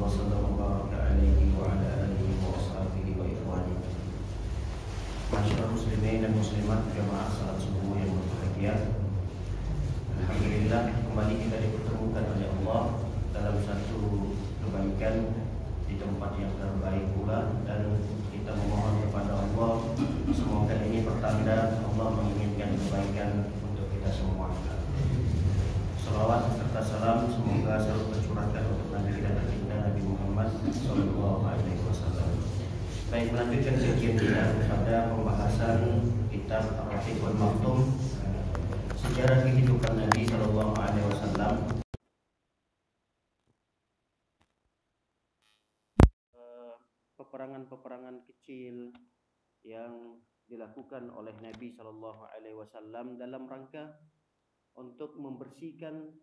وسلم وبارك عليه وعلى آله وأصحابه وإخوانه. Masyarakat muslimin dan muslimat jamaah salat subuh yang berbahagia. Alhamdulillah kembali kita dipertemukan oleh Allah dalam satu kebaikan di tempat yang terbaik pula, dan kita memohon kepada Allah semoga ini pertanda Allah menginginkan kebaikan untuk kita semua. Salawat serta salam semoga selalu tercurahkan untuk Nabi kita tercinta Nabi Muhammad SAW. Baik, melanjutkan kajian kita pada pembahasan kitab Ar-Rafiqul Maktum, sejarah kehidupan Nabi SAW. Peperangan-peperangan kecil yang dilakukan oleh Nabi SAW dalam rangka untuk membersihkan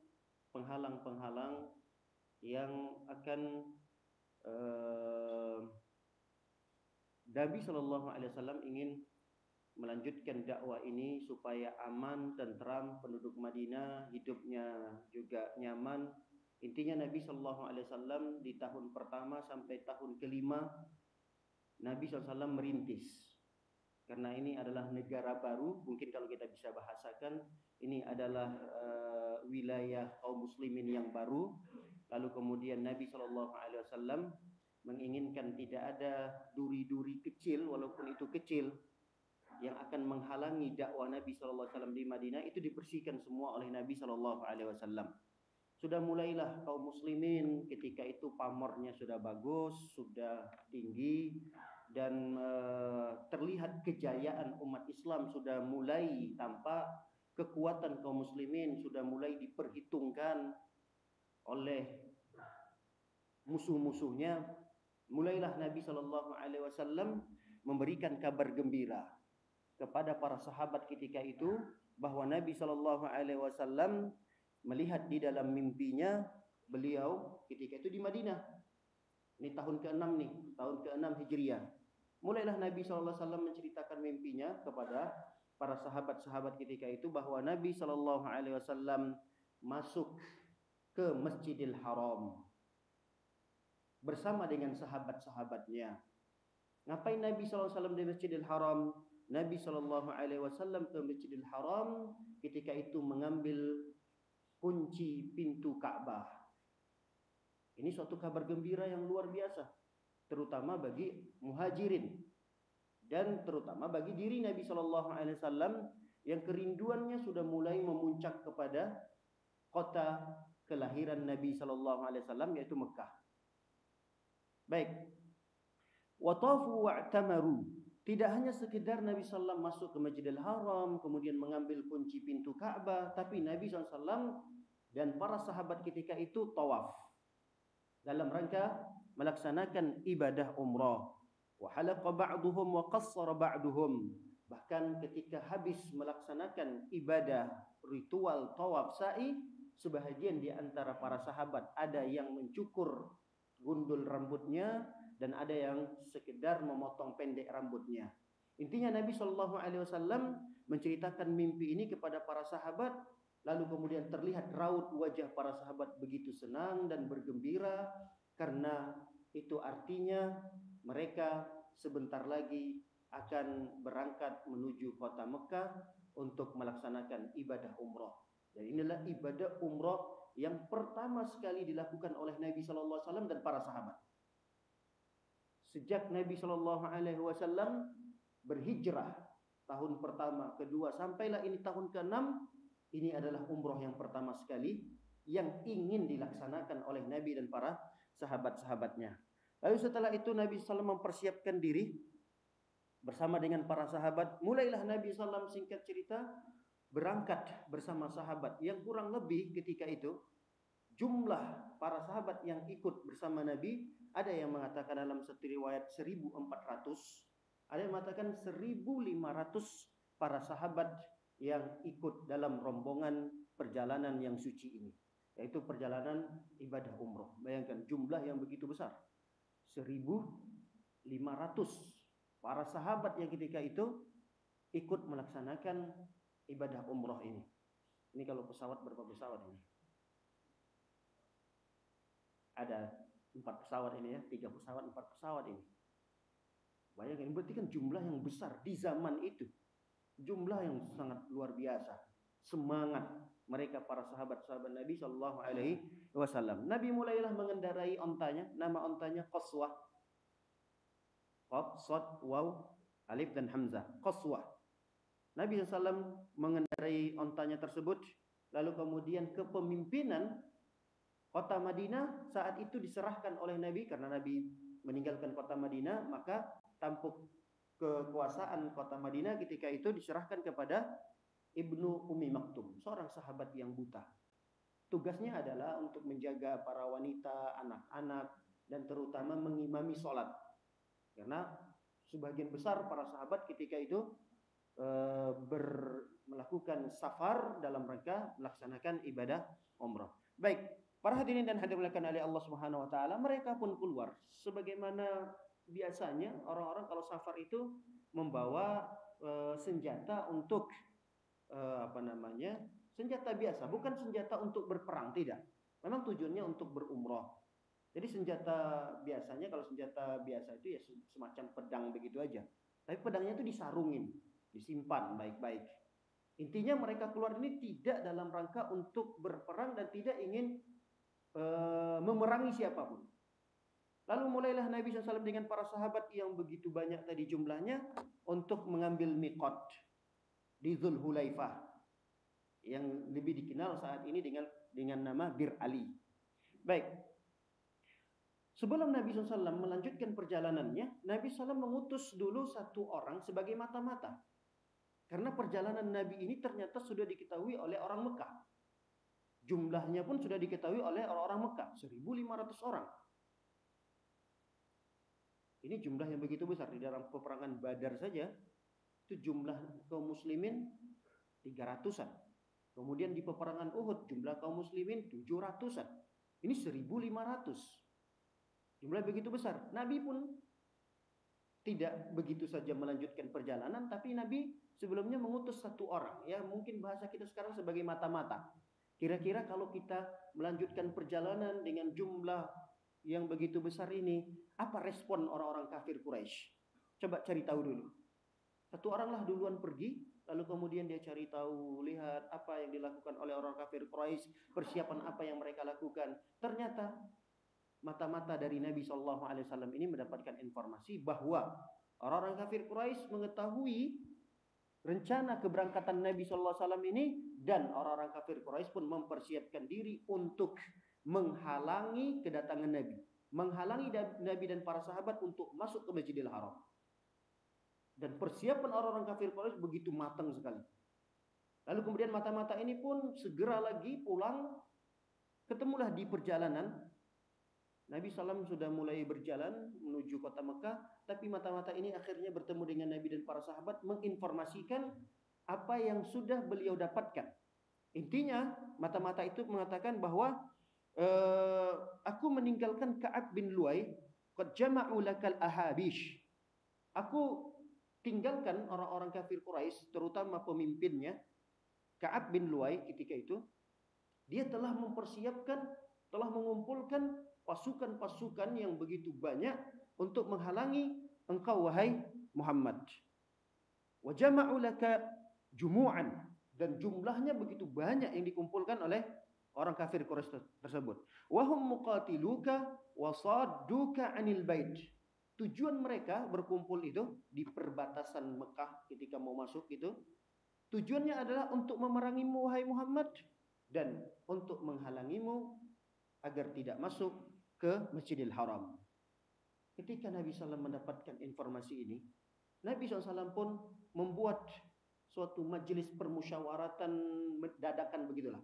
penghalang-penghalang yang akan Nabi SAW ingin melanjutkan dakwah ini supaya aman, tentram, penduduk Madinah hidupnya juga nyaman. Intinya Nabi SAW di tahun pertama sampai tahun kelima Nabi SAW merintis. Karena ini adalah negara baru, mungkin kalau kita bisa bahasakan, ini adalah wilayah kaum muslimin yang baru. Lalu kemudian Nabi SAW menginginkan tidak ada duri-duri kecil, walaupun itu kecil, yang akan menghalangi dakwah Nabi SAW di Madinah, itu dibersihkan semua oleh Nabi SAW. Sudah mulailah kaum muslimin ketika itu pamornya sudah bagus, sudah tinggi, dan terlihat kejayaan umat Islam sudah mulai tampak, kekuatan kaum muslimin sudah mulai diperhitungkan oleh musuh-musuhnya. Mulailah Nabi SAW memberikan kabar gembira kepada para sahabat ketika itu bahwa Nabi SAW melihat di dalam mimpinya beliau ketika itu di Madinah. Ini tahun ke-6 nih, tahun ke-6 Hijriah. Mulailah Nabi SAW menceritakan mimpinya kepada para sahabat-sahabat ketika itu bahwa Nabi SAW masuk ke Masjidil Haram bersama dengan sahabat-sahabatnya. Ngapain Nabi SAW di Masjidil Haram? Nabi SAW ke Masjidil Haram ketika itu mengambil kunci pintu Ka'bah. Ini suatu kabar gembira yang luar biasa, terutama bagi muhajirin dan terutama bagi diri Nabi SAW yang kerinduannya sudah mulai memuncak kepada kota kelahiran Nabi SAW, yaitu Mekah. Baik, watafu wa'tamaru. Tidak hanya sekedar Nabi SAW masuk ke Masjidil Haram kemudian mengambil kunci pintu Ka'bah, tapi Nabi SAW dan para sahabat ketika itu tawaf dalam rangka melaksanakan ibadah umrah. Wa halaqa ba'duhum wa qassara ba'duhum. Bahkan ketika habis melaksanakan ibadah ritual tawaf sa'i, sebahagian di antara para sahabat ada yang mencukur gundul rambutnya dan ada yang sekedar memotong pendek rambutnya. Intinya Nabi SAW menceritakan mimpi ini kepada para sahabat, lalu kemudian terlihat raut wajah para sahabat begitu senang dan bergembira, karena itu artinya mereka sebentar lagi akan berangkat menuju kota Mekah untuk melaksanakan ibadah umrah. Dan inilah ibadah umrah yang pertama sekali dilakukan oleh Nabi SAW dan para sahabat. Sejak Nabi SAW berhijrah tahun pertama, kedua, sampailah ini tahun ke-6, ini adalah umrah yang pertama sekali yang ingin dilaksanakan oleh Nabi dan para sahabat-sahabatnya. Lalu setelah itu Nabi SAW mempersiapkan diri bersama dengan para sahabat. Mulailah Nabi SAW, singkat cerita, berangkat bersama sahabat yang kurang lebih ketika itu jumlah para sahabat yang ikut bersama Nabi, ada yang mengatakan dalam satu riwayat 1.400, ada yang mengatakan 1.500 para sahabat yang ikut dalam rombongan perjalanan yang suci ini, yaitu perjalanan ibadah umroh. Bayangkan jumlah yang begitu besar, 1.500 para sahabat yang ketika itu ikut melaksanakan ibadah umroh ini. Ini kalau pesawat, berapa pesawat ini? Ada 4 pesawat ini ya, 3 pesawat, 4 pesawat ini. Bayangin, berarti kan jumlah yang besar di zaman itu. Jumlah yang sangat luar biasa. Semangat mereka para sahabat-sahabat Nabi Shallallahu Alaihi Wasallam. Nabi mulailah mengendarai ontanya. Nama ontanya Qaswah. Qaf, Shad, Waw, Alif dan Hamzah. Qaswah. Nabi SAW mengendarai ontanya tersebut. Lalu kemudian kepemimpinan kota Madinah saat itu diserahkan oleh Nabi, karena Nabi meninggalkan kota Madinah, maka tampuk kekuasaan kota Madinah ketika itu diserahkan kepada Ibnu Ummi Maktum, seorang sahabat yang buta. Tugasnya adalah untuk menjaga para wanita, anak-anak, dan terutama mengimami sholat. Karena sebagian besar para sahabat ketika itu melakukan safar dalam rangka melaksanakan ibadah umrah. Baik, para hadirin dan hadirat oleh Allah Subhanahu wa taala, mereka pun keluar sebagaimana biasanya orang-orang kalau safar itu membawa senjata untuk senjata biasa, bukan senjata untuk berperang, tidak. Memang tujuannya untuk berumrah. Jadi senjata biasanya, kalau senjata biasa itu ya semacam pedang begitu aja. Tapi pedangnya itu disarungin, disimpan baik-baik. Intinya mereka keluar ini tidak dalam rangka untuk berperang dan tidak ingin memerangi siapapun. Lalu mulailah Nabi SAW dengan para sahabat yang begitu banyak tadi jumlahnya untuk mengambil miqat di Dzulhulaifah, yang lebih dikenal saat ini dengan nama Bir Ali. Baik. Sebelum Nabi SAW melanjutkan perjalanannya, Nabi SAW mengutus dulu satu orang sebagai mata-mata. Karena perjalanan Nabi ini ternyata sudah diketahui oleh orang Mekah. Jumlahnya pun sudah diketahui oleh orang-orang Mekah, 1.500 orang. Ini jumlah yang begitu besar. Di dalam peperangan Badar saja itu jumlah kaum muslimin 300-an. Kemudian di peperangan Uhud jumlah kaum muslimin 700-an. Ini 1.500. Jumlah begitu besar. Nabi pun tidak begitu saja melanjutkan perjalanan, tapi Nabi sebelumnya mengutus satu orang. Ya, mungkin bahasa kita sekarang sebagai mata-mata. Kira-kira kalau kita melanjutkan perjalanan dengan jumlah yang begitu besar ini, apa respon orang-orang kafir Quraisy? Coba cari tahu dulu. Satu orang lah duluan pergi, lalu kemudian dia cari tahu, lihat apa yang dilakukan oleh orang kafir Quraisy, persiapan apa yang mereka lakukan. Ternyata mata-mata dari Nabi SAW ini mendapatkan informasi bahwa orang-orang kafir Quraisy mengetahui rencana keberangkatan Nabi SAW ini, dan orang-orang kafir Quraisy pun mempersiapkan diri untuk menghalangi kedatangan Nabi, menghalangi Nabi dan para sahabat untuk masuk ke Masjidil Haram. Dan persiapan orang-orang kafir Quraisy begitu matang sekali. Lalu kemudian mata-mata ini pun segera lagi pulang. Ketemulah di perjalanan. Nabi SAW sudah mulai berjalan menuju kota Mekah, tapi mata-mata ini akhirnya bertemu dengan Nabi dan para sahabat, menginformasikan apa yang sudah beliau dapatkan. Intinya mata-mata itu mengatakan bahwa aku meninggalkan Ka'ab bin Lu'ay, qad jama'u lakal ahabish. Aku tinggalkan orang-orang kafir Quraisy, terutama pemimpinnya Ka'ab bin Lu'ay ketika itu. Dia telah mempersiapkan, telah mengumpulkan pasukan-pasukan yang begitu banyak untuk menghalangi engkau wahai Muhammad. Wa jama'u laka jumu'an, dan jumlahnya begitu banyak yang dikumpulkan oleh orang kafir Quraisy tersebut. Wa hum muqatiluka wa sadduka 'anil bait. Tujuan mereka berkumpul itu di perbatasan Mekah ketika mau masuk itu, tujuannya adalah untuk memerangimu wahai Muhammad dan untuk menghalangimu agar tidak masuk ke Masjidil Haram. Ketika Nabi SAW mendapatkan informasi ini, Nabi SAW pun membuat suatu majelis permusyawaratan dadakan begitulah.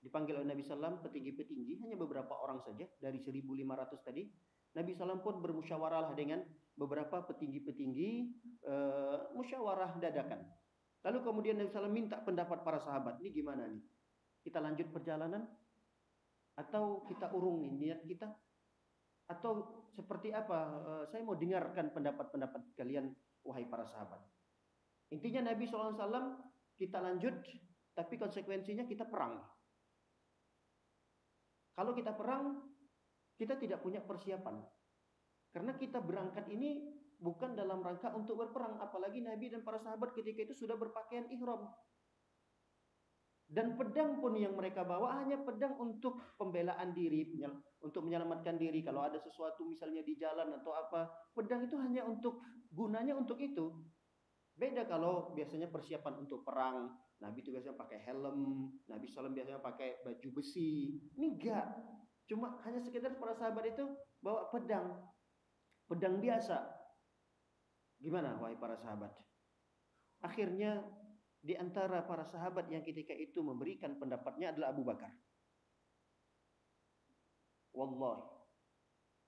Dipanggil oleh Nabi SAW petinggi-petinggi, hanya beberapa orang saja dari 1.500 tadi. Nabi SAW pun bermusyawarah dengan beberapa petinggi-petinggi, musyawarah dadakan. Lalu kemudian Nabi SAW minta pendapat para sahabat. Ini gimana nih? Kita lanjut perjalanan? Atau kita urung niat kita? Atau seperti apa? Saya mau dengarkan pendapat-pendapat kalian, wahai para sahabat. Intinya Nabi SAW, kita lanjut, tapi konsekuensinya kita perang. Kalau kita perang, Kita tidak punya persiapan. Karena kita berangkat ini bukan dalam rangka untuk berperang, apalagi Nabi dan para sahabat ketika itu sudah berpakaian ihram. Dan pedang pun yang mereka bawa hanya pedang untuk pembelaan diri, untuk menyelamatkan diri. Kalau ada sesuatu misalnya di jalan atau apa, pedang itu hanya untuk, gunanya untuk itu. Beda kalau biasanya persiapan untuk perang. Nabi itu biasanya pakai helm, Nabi SAW biasanya pakai baju besi. Ini enggak. Cuma hanya sekedar para sahabat itu bawa pedang. Pedang biasa. Gimana wahai para sahabat? Akhirnya di antara para sahabat yang ketika itu memberikan pendapatnya adalah Abu Bakar.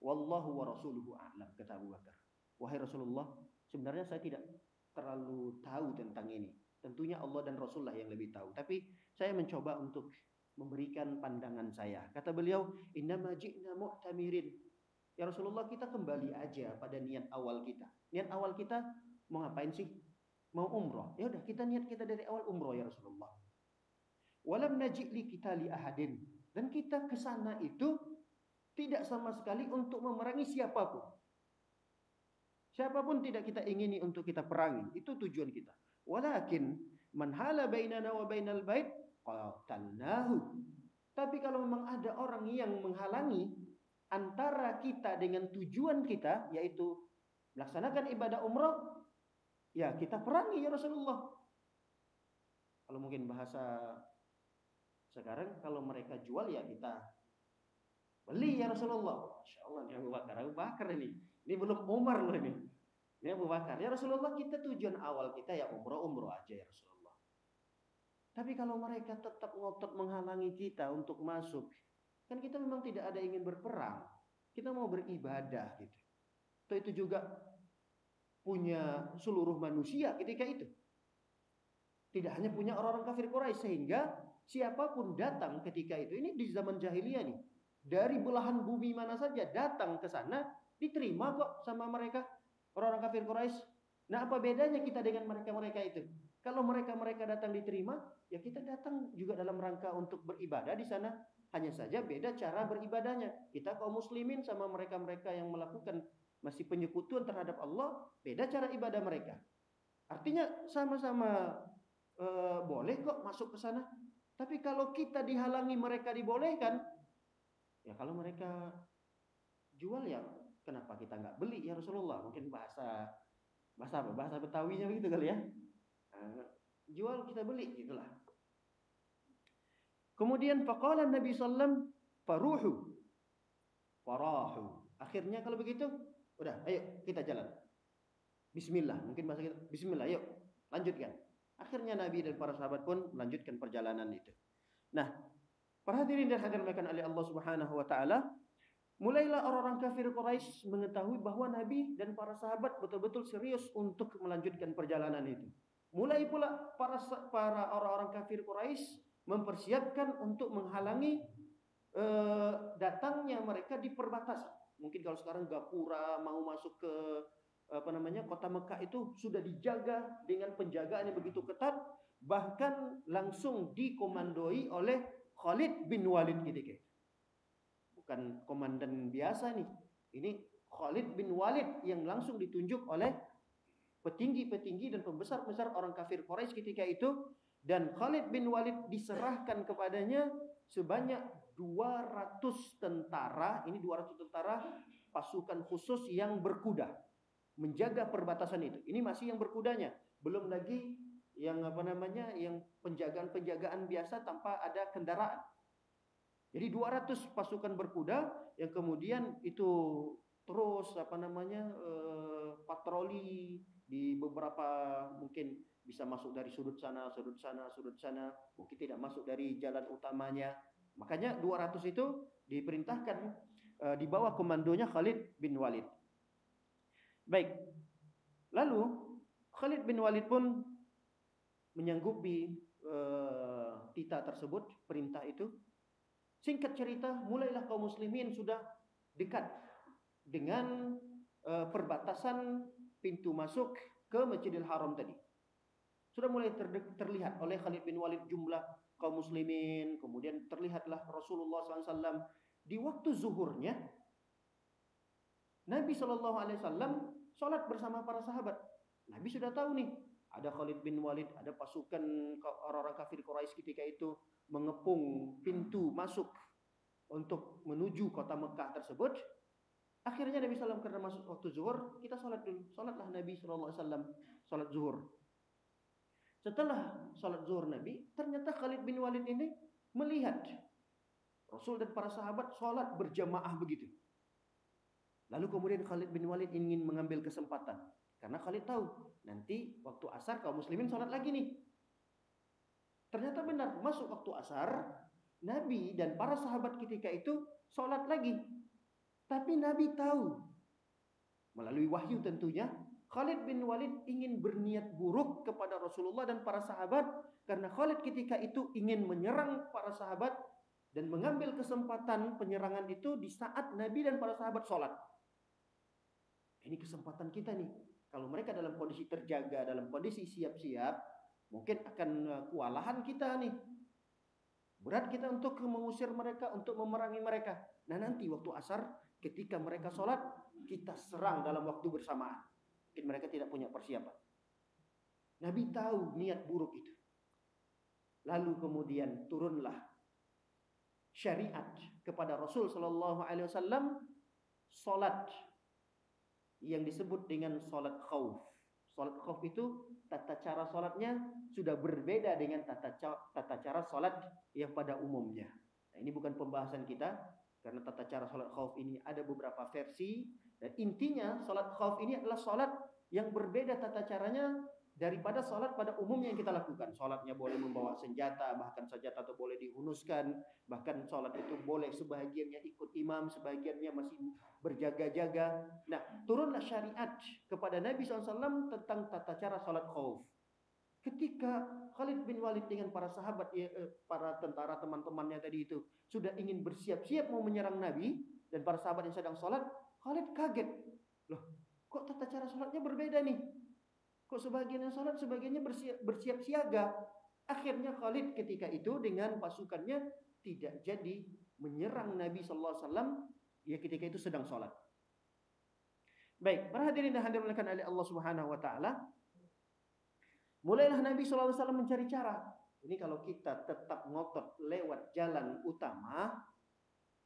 Wallahu wa rasuluhu a'lam, kata Abu Bakar. Wahai Rasulullah, sebenarnya saya tidak terlalu tahu tentang ini. Tentunya Allah dan Rasulullah yang lebih tahu. Tapi saya mencoba untuk memberikan pandangan saya. Kata beliau, innama ji'na mu'tamirin. Ya Rasulullah, kita kembali aja pada niat awal kita. Niat awal kita mau ngapain sih? Mau umroh. Ya udah, kita niat kita dari awal umroh ya Rasulullah. Walam naj'li kita li ahadin. Dan kita ke sana itu tidak sama sekali untuk memerangi siapapun. Siapapun tidak kita ingini untuk kita perangi. Itu tujuan kita. Walakin man hala bainana wa bainal bait qatalnahu. Tapi kalau memang ada orang yang menghalangi antara kita dengan tujuan kita, yaitu melaksanakan ibadah umrah, ya kita perangi ya Rasulullah. Kalau mungkin bahasa sekarang, kalau mereka jual ya kita beli ya Rasulullah. Masya Allah nih Abu Bakar ini. Ini belum Umar loh ini. Ini Abu Bakar. Ya Rasulullah, kita tujuan awal kita ya umroh aja ya Rasulullah. Tapi kalau mereka tetap ngotot menghalangi kita untuk masuk, kan kita memang tidak ada ingin berperang. Kita mau beribadah gitu. Itu juga punya seluruh manusia ketika itu. Tidak hanya punya orang-orang kafir Quraisy, sehingga siapapun datang ketika itu, ini di zaman jahiliyah nih, dari belahan bumi mana saja datang ke sana, diterima kok sama mereka, orang-orang kafir Quraisy. Nah, apa bedanya kita dengan mereka-mereka itu? Kalau mereka-mereka datang diterima, ya kita datang juga dalam rangka untuk beribadah di sana. Hanya saja beda cara beribadahnya. Kita kaum muslimin sama mereka-mereka yang melakukan masih penyekutuan terhadap Allah, beda cara ibadah mereka. Artinya sama-sama boleh kok masuk ke sana. Tapi kalau kita dihalangi, mereka dibolehkan, ya kalau mereka jual ya kenapa kita nggak beli ya Rasulullah? Mungkin bahasa apa? Bahasa Betawinya begitu kali ya. Jual kita beli gitulah. Kemudian faqala Nabi sallam faruhu. Farahu. Akhirnya kalau begitu, udah ayo kita jalan. Bismillah, mungkin bahasa kita bismillah, ayo lanjutkan. Akhirnya Nabi dan para sahabat pun melanjutkan perjalanan itu. Nah, para hadirin dan hadirat oleh Allah Subhanahu wa taala, mulailah orang-orang kafir Quraisy mengetahui bahwa Nabi dan para sahabat betul-betul serius untuk melanjutkan perjalanan itu. Mulai pula para orang-orang kafir Quraisy mempersiapkan untuk menghalangi datangnya mereka di perbatasan. Mungkin kalau sekarang Gapura mau masuk ke kota Mekah itu sudah dijaga dengan penjagaan yang begitu ketat, bahkan langsung dikomandoi oleh Khalid bin Walid gitu. Bukan komandan biasa nih. Ini Khalid bin Walid yang langsung ditunjuk oleh petinggi-petinggi dan pembesar-pembesar orang kafir Quraisy ketika itu, dan Khalid bin Walid diserahkan kepadanya sebanyak 200 tentara. Ini 200 tentara pasukan khusus yang berkuda menjaga perbatasan itu. Ini masih yang berkudanya, belum lagi yang yang penjagaan-penjagaan biasa tanpa ada kendaraan. Jadi 200 pasukan berkuda yang kemudian itu terus patroli di beberapa, mungkin bisa masuk dari sudut sana, mungkin tidak masuk dari jalan utamanya. Makanya 200 itu diperintahkan di bawah komandonya Khalid bin Walid. Baik. Lalu Khalid bin Walid pun menyanggupi titah tersebut, perintah itu. Singkat cerita, mulailah kaum muslimin sudah dekat dengan perbatasan pintu masuk ke Masjidil Haram tadi. Sudah mulai terlihat oleh Khalid bin Walid jumlah kaum muslimin, kemudian terlihatlah Rasulullah SAW di waktu zuhurnya Nabi SAW sholat bersama para sahabat. Nabi sudah tahu nih, ada Khalid bin Walid, ada pasukan orang-orang kafir Quraisy ketika itu mengepung pintu masuk untuk menuju kota Mekah tersebut. Akhirnya Nabi SAW karena masuk waktu zuhur, kita sholat dulu. Sholatlah Nabi SAW sholat zuhur. Setelah sholat zuhur Nabi, ternyata Khalid bin Walid ini melihat Rasul dan para sahabat sholat berjamaah begitu. Lalu kemudian Khalid bin Walid ingin mengambil kesempatan. Karena Khalid tahu, nanti waktu asar kaum muslimin sholat lagi nih. Ternyata benar, masuk waktu asar, Nabi dan para sahabat ketika itu sholat lagi. Tapi Nabi tahu, melalui wahyu tentunya, Khalid bin Walid ingin berniat buruk kepada Rasulullah dan para sahabat. Karena Khalid ketika itu ingin menyerang para sahabat dan mengambil kesempatan penyerangan itu di saat Nabi dan para sahabat sholat. Ini kesempatan kita nih. Kalau mereka dalam kondisi terjaga, dalam kondisi siap-siap, mungkin akan kewalahan kita nih. Berat kita untuk mengusir mereka, untuk memerangi mereka. Nah nanti waktu asar, ketika mereka sholat, kita serang dalam waktu bersamaan. Mungkin mereka tidak punya persiapan. Nabi tahu niat buruk itu. Lalu kemudian turunlah syariat kepada Rasul Sallallahu Alaihi Wasallam, sholat yang disebut dengan sholat khauf. Sholat khauf itu tata cara sholatnya sudah berbeda dengan tata cara sholat yang pada umumnya. Nah, ini bukan pembahasan kita karena tata cara sholat khauf ini ada beberapa versi dan intinya sholat khauf ini adalah sholat yang berbeda tata caranya daripada sholat pada umumnya yang kita lakukan. Sholatnya boleh membawa senjata, bahkan senjata itu boleh dihunuskan, bahkan sholat itu boleh sebahagiannya ikut imam, sebahagiannya masih berjaga-jaga. Nah, turunlah syariat kepada Nabi SAW tentang tata cara sholat khauf. Ketika Khalid bin Walid dengan para sahabat, para tentara teman-temannya tadi itu sudah ingin bersiap-siap mau menyerang Nabi dan para sahabat yang sedang sholat, Khalid kaget. Loh, kok tata cara sholatnya berbeda nih? Kok sebagian yang sholat, sebagiannya bersiap siaga. Akhirnya Khalid ketika itu dengan pasukannya tidak jadi menyerang Nabi SAW. Ya ketika itu sedang sholat. Baik, para hadirin dan hadirat oleh Allah Subhanahu Wa Taala. Mulailah Nabi SAW mencari cara. Ini kalau kita tetap ngotot lewat jalan utama,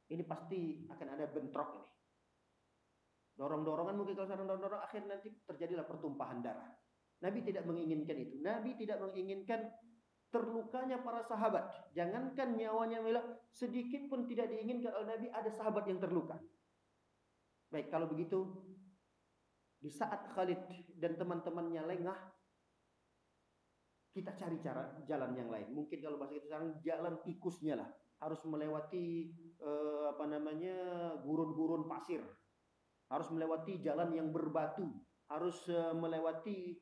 ini pasti akan ada bentrok ini. Dorong-dorongan mungkin kalau sedang dorong-dorong, akhirnya nanti terjadilah pertumpahan darah. Nabi tidak menginginkan itu. Nabi tidak menginginkan terlukanya para sahabat. Jangankan nyawanya hilang, sedikit pun tidak diinginkan oleh Nabi ada sahabat yang terluka. Baik, kalau begitu, di saat Khalid dan teman-temannya lengah, kita cari cara jalan yang lain. Mungkin kalau bahasa kita sekarang jalan tikusnya lah. Harus melewati gurun-gurun pasir. Harus melewati jalan yang berbatu. Harus melewati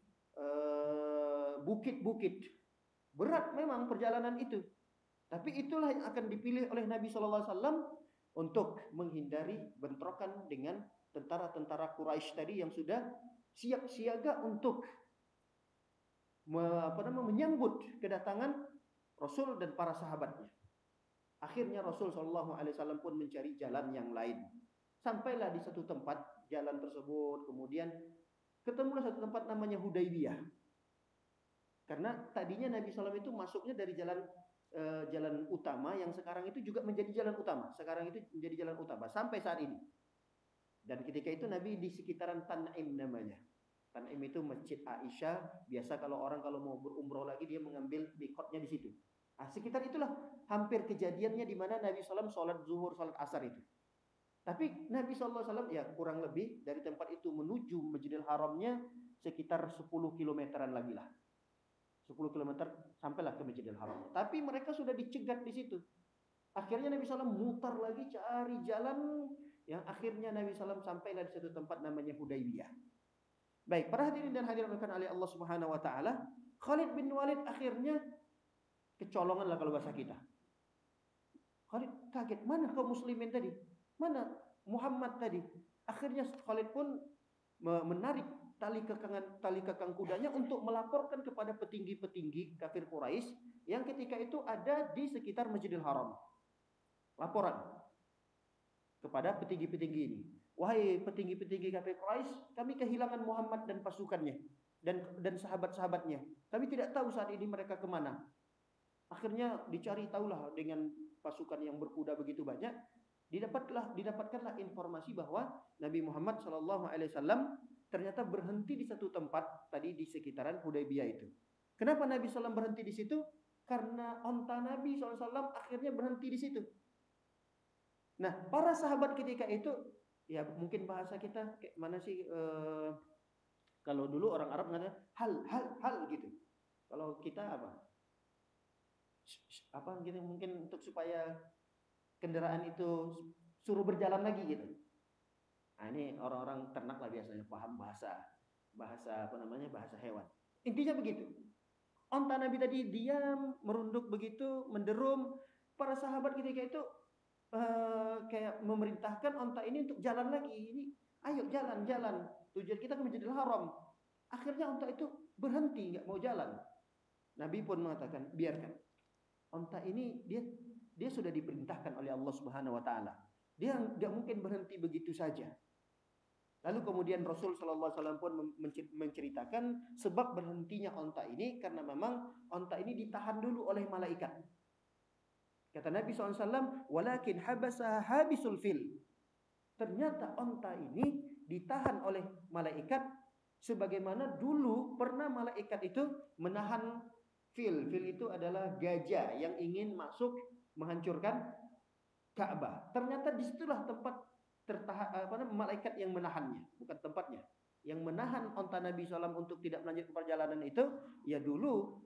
bukit-bukit. Berat memang perjalanan itu. Tapi itulah yang akan dipilih oleh Nabi SAW untuk menghindari bentrokan dengan tentara-tentara Quraisy tadi yang sudah siap siaga untuk menyambut kedatangan Rasul dan para sahabatnya. Akhirnya Rasul SAW pun mencari jalan yang lain. Sampailah di satu tempat jalan tersebut, kemudian ketemulah satu tempat namanya Hudaybiyah. Karena tadinya Nabi SAW itu masuknya dari jalan utama yang sekarang itu juga menjadi jalan utama. Sekarang itu menjadi jalan utama sampai saat ini. Dan ketika itu Nabi di sekitaran Tan'im namanya. Tan'im itu Masjid Aisyah. Biasa kalau orang kalau mau berumroh lagi dia mengambil miqatnya di situ. Nah, sekitar itulah hampir kejadiannya di mana Nabi SAW sholat zuhur, sholat asar itu. Tapi Nabi SAW ya kurang lebih dari tempat itu menuju Masjidil Haramnya sekitar 10 kilometeran lagi lah. 10 kilometer sampailah ke Masjidil Haram. Tapi mereka sudah dicegat di situ. Akhirnya Nabi SAW mutar lagi cari jalan yang akhirnya Nabi SAW sampailah di satu tempat namanya Hudaybiyah. Baik, para hadirin dan hadirat oleh Allah Subhanahu Wa Taala, Khalid bin Walid akhirnya kecolongan lah kalau bahasa kita. Khalid kaget, mana kaum muslimin tadi? Mana Muhammad tadi? Akhirnya Khalid pun menarik tali kekang kudanya untuk melaporkan kepada petinggi-petinggi kafir Quraisy yang ketika itu ada di sekitar Masjidil Haram. Laporan. kepada petinggi-petinggi ini. Wahai petinggi-petinggi kafir Quraisy, kami kehilangan Muhammad dan pasukannya dan sahabat-sahabatnya. Kami tidak tahu saat ini mereka kemana. Akhirnya dicari tahulah dengan pasukan yang berkuda begitu banyak. Didapatkanlah informasi bahwa Nabi Muhammad SAW ternyata berhenti di satu tempat tadi di sekitaran Hudaybiyah itu. Kenapa Nabi SAW berhenti di situ? Karena onta Nabi SAW akhirnya berhenti di situ. Nah, para sahabat ketika itu, ya mungkin bahasa kita kayak mana sih? Kalau dulu orang Arab mengatakan hal gitu. Kalau kita apa? Apa gitu mungkin untuk supaya kendaraan itu suruh berjalan lagi gitu. Nah, ini orang-orang ternak lah biasanya paham bahasa apa namanya, bahasa hewan. Intinya begitu. Onta Nabi tadi diam, merunduk begitu, menderum. Para sahabat ketika itu kayak memerintahkan onta ini untuk jalan lagi. Ini, ayo jalan. Tujuan kita ke Masjidil Haram. Akhirnya onta itu berhenti, nggak mau jalan. Nabi pun mengatakan, biarkan. Onta ini dia sudah diperintahkan oleh Allah Subhanahu wa taala. Dia tidak mungkin berhenti begitu saja. Lalu kemudian Rasul sallallahu alaihi wasallam pun menceritakan sebab berhentinya onta ini karena memang onta ini ditahan dulu oleh malaikat. Kata Nabi SAW, walakin habasa habisul fil. Ternyata onta ini ditahan oleh malaikat sebagaimana dulu pernah malaikat itu menahan fil. Fil itu adalah gajah yang ingin masuk menghancurkan Ka'bah. Ternyata disitulah tempat malaikat yang menahannya, bukan tempatnya. Yang menahan onta Nabi SAW untuk tidak melanjutkan perjalanan itu, ya dulu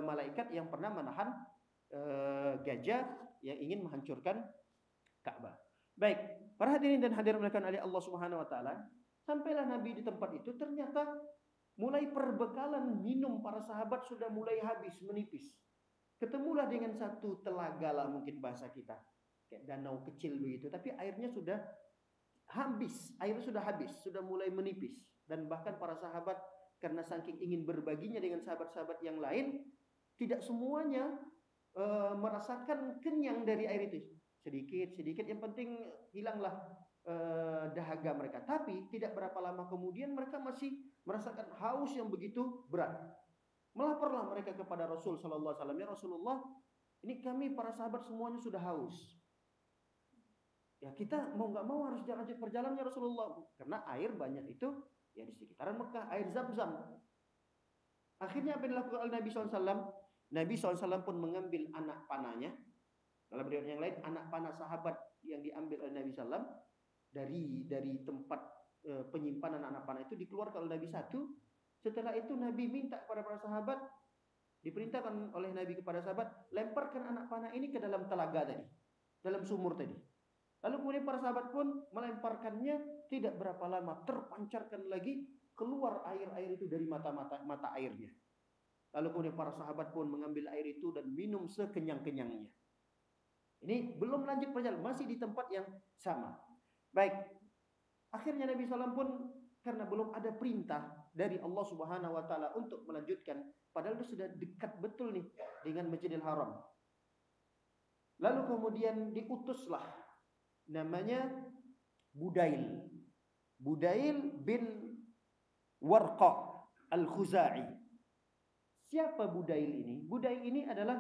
malaikat yang pernah menahan gajah yang ingin menghancurkan Ka'bah. Baik, para hadirin dan hadirat dimuliakan oleh Allah Subhanahu wa taala, sampailah Nabi di tempat itu, ternyata mulai perbekalan minum para sahabat sudah mulai habis, menipis. Ketemulah dengan satu telaga lah mungkin bahasa kita, kayak danau kecil begitu, tapi airnya sudah habis, sudah mulai menipis. Dan bahkan para sahabat karena saking ingin berbaginya dengan sahabat-sahabat yang lain, tidak semuanya merasakan kenyang dari air itu. Sedikit yang penting hilanglah dahaga mereka. Tapi tidak berapa lama kemudian mereka masih merasakan haus yang begitu berat. Melaporlah mereka kepada Rasul sallallahu alaihi wasallam, ya Rasulullah, ini kami para sahabat semuanya sudah haus. Ya kita mau nggak mau harus lanjut perjalanan ya Rasulullah, karena air banyak itu ya di sekitaran Mekah, air Zam-Zam. Akhirnya apa yang dilakukan oleh Nabi SAW? Nabi SAW pun mengambil anak panahnya. Dalam riwayat yang lain, anak panah sahabat yang diambil oleh Nabi SAW dari tempat penyimpanan anak panah itu dikeluarkan oleh Nabi satu. Setelah itu Nabi minta kepada para sahabat, diperintahkan oleh Nabi kepada sahabat, lemparkan anak panah ini ke dalam telaga tadi, dalam sumur tadi. Lalu kemudian para sahabat pun melemparkannya, tidak berapa lama terpancarkan lagi keluar air itu dari mata airnya. Lalu kemudian para sahabat pun mengambil air itu dan minum sekenyang-kenyangnya. Ini belum lanjut perjalanan, masih di tempat yang sama. Baik, akhirnya Nabi SAW pun karena belum ada perintah dari Allah Subhanahu wa taala untuk melanjutkan, padahal itu sudah dekat betul nih dengan Masjidil Haram. Lalu kemudian diutuslah namanya Budail bin Warqa Al-Khuzai. Siapa Budail ini? Budail ini adalah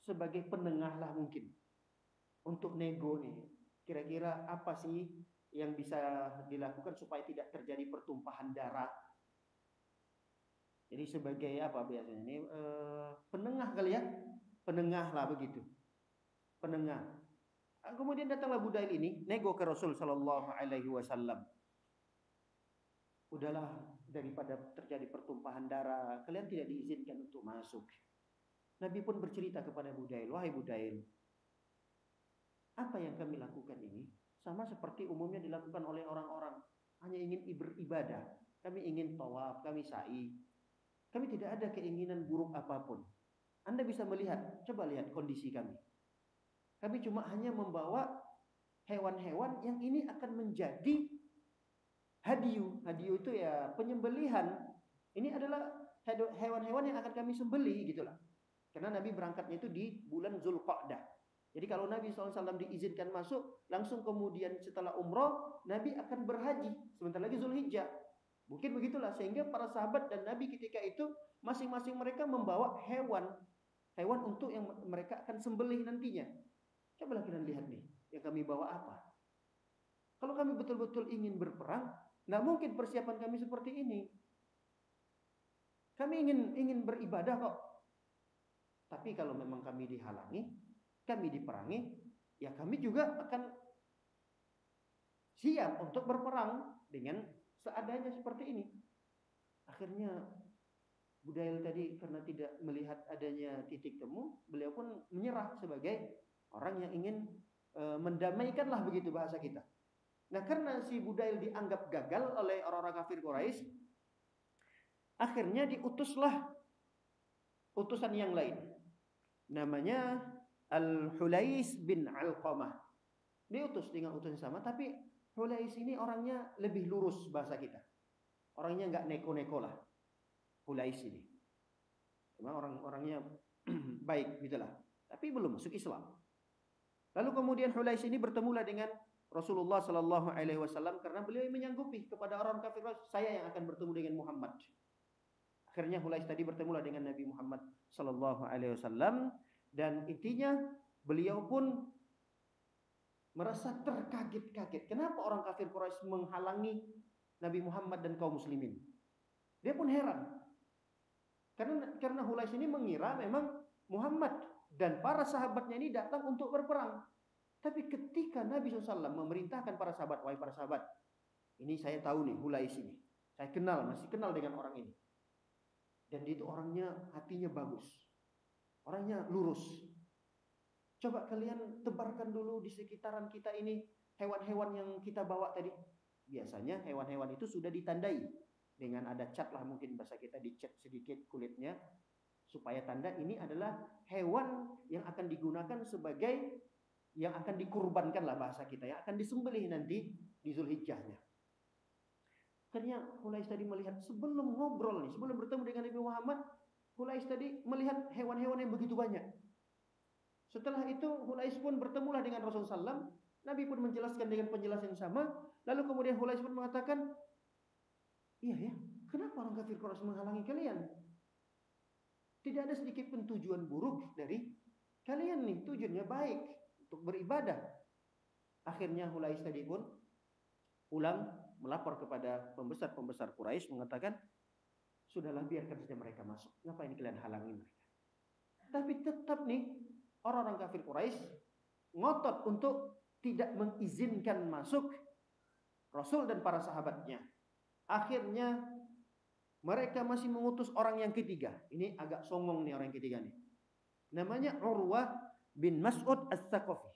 sebagai penengah lah mungkin untuk nego nih. Kira-kira apa sih yang bisa dilakukan supaya tidak terjadi pertumpahan darah? Jadi sebagai apa biasanya ini penengah kali ya, penengah lah begitu, penengah. Kemudian datanglah Budail ini nego ke Rasul Sallallahu Alaihi Wasallam. Udahlah, daripada terjadi pertumpahan darah, kalian tidak diizinkan untuk masuk. Nabi pun bercerita kepada Budail, wahai Budail, apa yang kami lakukan ini sama seperti umumnya dilakukan oleh orang-orang, hanya ingin beribadah. Kami ingin tawaf, kami sa'i. Kami tidak ada keinginan buruk apapun. Anda bisa melihat, coba lihat kondisi kami. Kami cuma hanya membawa hewan-hewan yang ini akan menjadi hadiyu. Hadiyu itu ya penyembelihan. Ini adalah hewan-hewan yang akan kami sembelih gitulah. Karena Nabi berangkatnya itu di bulan Zulqa'dah. Jadi kalau Nabi SAW diizinkan masuk, langsung kemudian setelah umroh, Nabi akan berhaji. Sebentar lagi Zulhijjah. Mungkin begitulah, sehingga para sahabat dan Nabi ketika itu, masing-masing mereka membawa hewan untuk yang mereka akan sembelih nantinya. Cobalah kita lihat nih, yang kami bawa apa. Kalau kami betul-betul ingin berperang, nggak mungkin persiapan kami seperti ini. Kami ingin beribadah kok. Tapi kalau memang kami dihalangi, kami diperangi, ya kami juga akan siap untuk berperang dengan seadanya seperti ini. Akhirnya Budail tadi karena tidak melihat adanya titik temu, beliau pun menyerah sebagai orang yang ingin mendamaikanlah, begitu bahasa kita. Nah, karena si Budail dianggap gagal oleh orang-orang kafir Quraisy, akhirnya diutuslah utusan yang lain. Namanya Al-Hulais bin Alqamah. Diutus dengan utusan sama, tapi Hulais ini orangnya lebih lurus bahasa kita. Orangnya nggak neko-neko lah. Hulais ini. Memang orangnya baik gitulah. Tapi belum masuk Islam. Lalu kemudian Hulais ini bertemulah dengan Rasulullah Sallallahu Alaihi Wasallam karena beliau menyanggupi kepada orang kafir, saya yang akan bertemu dengan Muhammad. Akhirnya Hulais tadi bertemulah dengan Nabi Muhammad Sallallahu Alaihi Wasallam dan intinya beliau pun merasa terkaget-kaget. Kenapa orang kafir Quraisy menghalangi Nabi Muhammad dan kaum muslimin? Dia pun heran. Karena Hulais ini mengira memang Muhammad dan para sahabatnya ini datang untuk berperang. Tapi ketika Nabi SAW memerintahkan para sahabat, wahai para sahabat, ini saya tahu nih Hulais ini. Saya masih kenal dengan orang ini. Dan dia itu orangnya, hatinya bagus. Orangnya lurus. Coba kalian tebarkan dulu di sekitaran kita ini hewan-hewan yang kita bawa tadi. Biasanya hewan-hewan itu sudah ditandai dengan ada cat lah, mungkin bahasa kita dicat sedikit kulitnya supaya tanda ini adalah hewan yang akan digunakan sebagai yang akan dikurbankan lah bahasa kita, yang akan disembelih nanti di Zulhijjahnya. Akhirnya Hulais tadi melihat sebelum ngobrol nih, sebelum bertemu dengan Nabi Muhammad, Hulais tadi melihat hewan-hewan yang begitu banyak. Setelah itu Hulais pun bertemulah dengan Rasulullah SAW. Nabi pun menjelaskan dengan penjelasan yang sama. Lalu kemudian Hulais pun mengatakan, iya ya, kenapa orang kafir Quraisy menghalangi kalian? Tidak ada sedikit pun tujuan buruk dari kalian nih, tujuannya baik untuk beribadah. Akhirnya Hulais tadi pun pulang melapor kepada pembesar-pembesar Quraisy mengatakan, sudahlah biarkan saja mereka masuk. Ngapain kalian halangi mereka? Tapi tetap nih orang-orang kafir Quraisy ngotot untuk tidak mengizinkan masuk Rasul dan para sahabatnya. Akhirnya mereka masih mengutus orang yang ketiga. Ini agak songong nih orang yang ketiga nih. Namanya Urwah bin Mas'ud As-Saqafi.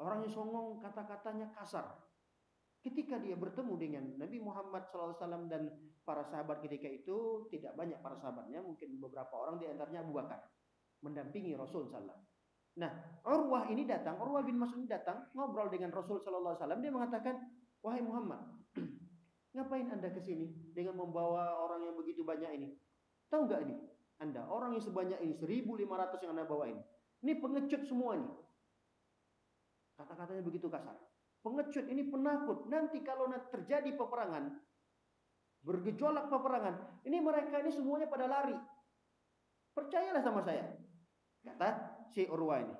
Orangnya songong, kata-katanya kasar. Ketika dia bertemu dengan Nabi Muhammad SAW dan para sahabat ketika itu, tidak banyak para sahabatnya, mungkin beberapa orang, di antaranya Abu Bakar, mendampingi Rasul SAW. Nah, Urwah ini datang, Urwah bin Mas'ud datang, ngobrol dengan Rasul SAW. Dia mengatakan, wahai Muhammad, ngapain Anda ke sini dengan membawa orang yang begitu banyak ini? Tahu nggak ini? Anda, orang yang sebanyak ini, 1.500 yang Anda bawa ini pengecut semua ini. Kata-katanya begitu kasar. Pengecut ini penakut. Nanti kalau terjadi peperangan, bergejolak peperangan, ini mereka ini semuanya pada lari. Percayalah sama saya, kata si Urwah ini.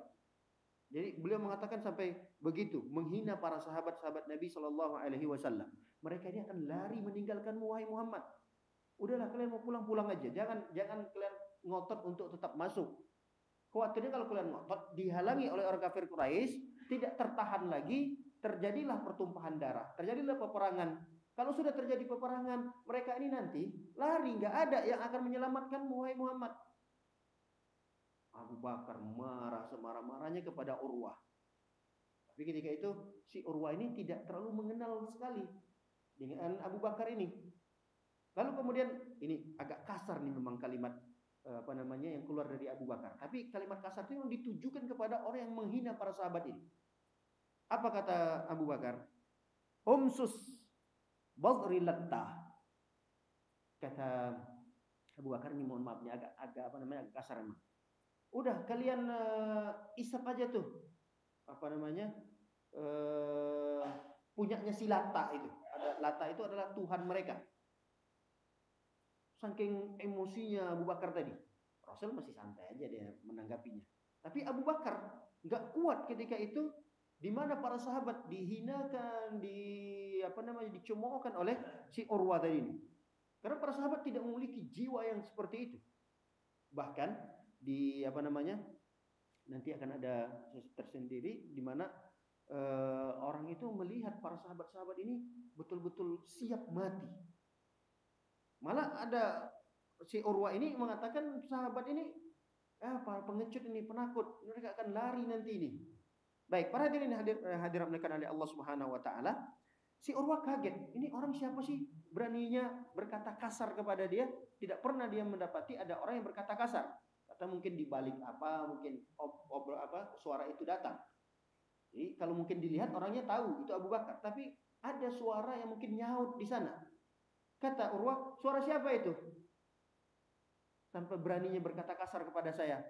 Jadi beliau mengatakan sampai begitu, menghina para sahabat-sahabat Nabi Shallallahu Alaihi Wasallam. Mereka ini akan lari meninggalkanmu wahai Muhammad. Udahlah kalian mau pulang aja. Jangan kalian ngotot untuk tetap masuk. Khawatirnya kalau kalian ngotot dihalangi oleh orang kafir Quraisy, tidak tertahan lagi, terjadilah pertumpahan darah, terjadilah peperangan. Kalau sudah terjadi peperangan, mereka ini nanti lari, nggak ada yang akan menyelamatkanmu wahai Muhammad. Abu Bakar marah semarah-marahnya kepada Urwah. Tapi ketika itu si Urwah ini tidak terlalu mengenal sekali dengan Abu Bakar ini. Lalu kemudian ini agak kasar nih memang kalimat yang keluar dari Abu Bakar. Tapi kalimat kasar itu yang ditujukan kepada orang yang menghina para sahabat ini. Apa kata Abu Bakar? Umsus badri lattah. Kata Abu Bakar ini, mohon maafnya agak kasar memang. Udah kalian isap aja tuh apa namanya punyanya si Lata itu. Lata itu adalah Tuhan mereka. Saking emosinya Abu Bakar tadi, Rasul masih santai aja dia menanggapinya. Tapi Abu Bakar nggak kuat ketika itu, di mana para sahabat dihinakan, dicemoohkan oleh si Urwah tadi ini. Karena para sahabat tidak memiliki jiwa yang seperti itu. Bahkan di nanti akan ada tersendiri di mana orang itu melihat para sahabat-sahabat ini betul-betul siap mati. Malah ada si Urwa ini mengatakan sahabat ini para pengecut ini, penakut, mereka akan lari nanti ini. Baik, para hadirin hadirat oleh Allah Subhanahu wa taala, si Urwa kaget. Ini orang siapa sih beraninya berkata kasar kepada dia? Tidak pernah dia mendapati ada orang yang berkata kasar. Atau mungkin di balik mungkin suara itu datang. Jadi kalau mungkin dilihat orangnya tahu itu Abu Bakar, tapi ada suara yang mungkin nyaut di sana. Kata Urwah, suara siapa itu? Sampai beraninya berkata kasar kepada saya.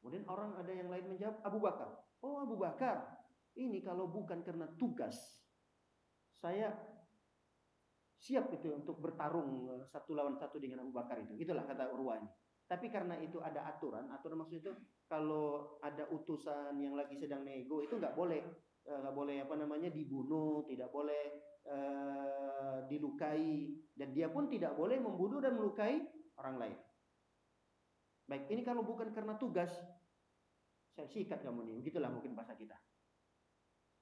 Kemudian orang ada yang lain menjawab, Abu Bakar. Oh Abu Bakar, ini kalau bukan karena tugas, saya siap itu untuk bertarung 1 lawan 1 dengan Abu Bakar itu. Itulah kata Urwah ini. Tapi karena itu ada aturan maksudnya itu kalau ada utusan yang lagi sedang nego itu nggak boleh dibunuh, tidak boleh dilukai, dan dia pun tidak boleh membunuh dan melukai orang lain. Baik, ini kalau bukan karena tugas, saya sikat kamu nih. Begitulah mungkin bahasa kita.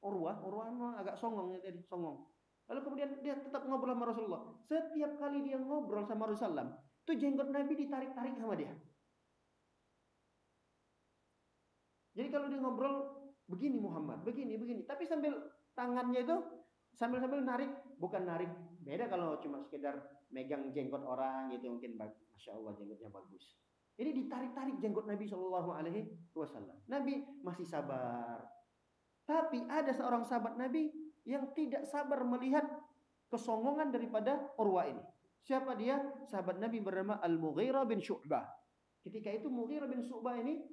Urwah agak songong tadi, songong. Lalu kemudian dia tetap ngobrol sama Rasulullah. Setiap kali dia ngobrol sama Rasulullah, tuh jenggot Nabi ditarik-tarik sama dia. Jadi kalau dia ngobrol begini Muhammad, begini. Tapi sambil tangannya itu sambil narik, bukan narik. Beda kalau cuma sekedar megang jenggot orang gitu, mungkin Masya Allah jenggotnya bagus. Ini ditarik-tarik jenggot Nabi Shallallahu Alaihi Wasallam. Nabi masih sabar. Tapi ada seorang sahabat Nabi yang tidak sabar melihat kesongongan daripada Urwah ini. Siapa dia? Sahabat Nabi bernama Al-Mughirah bin Syu'bah. Ketika itu Mughirah bin Syu'bah ini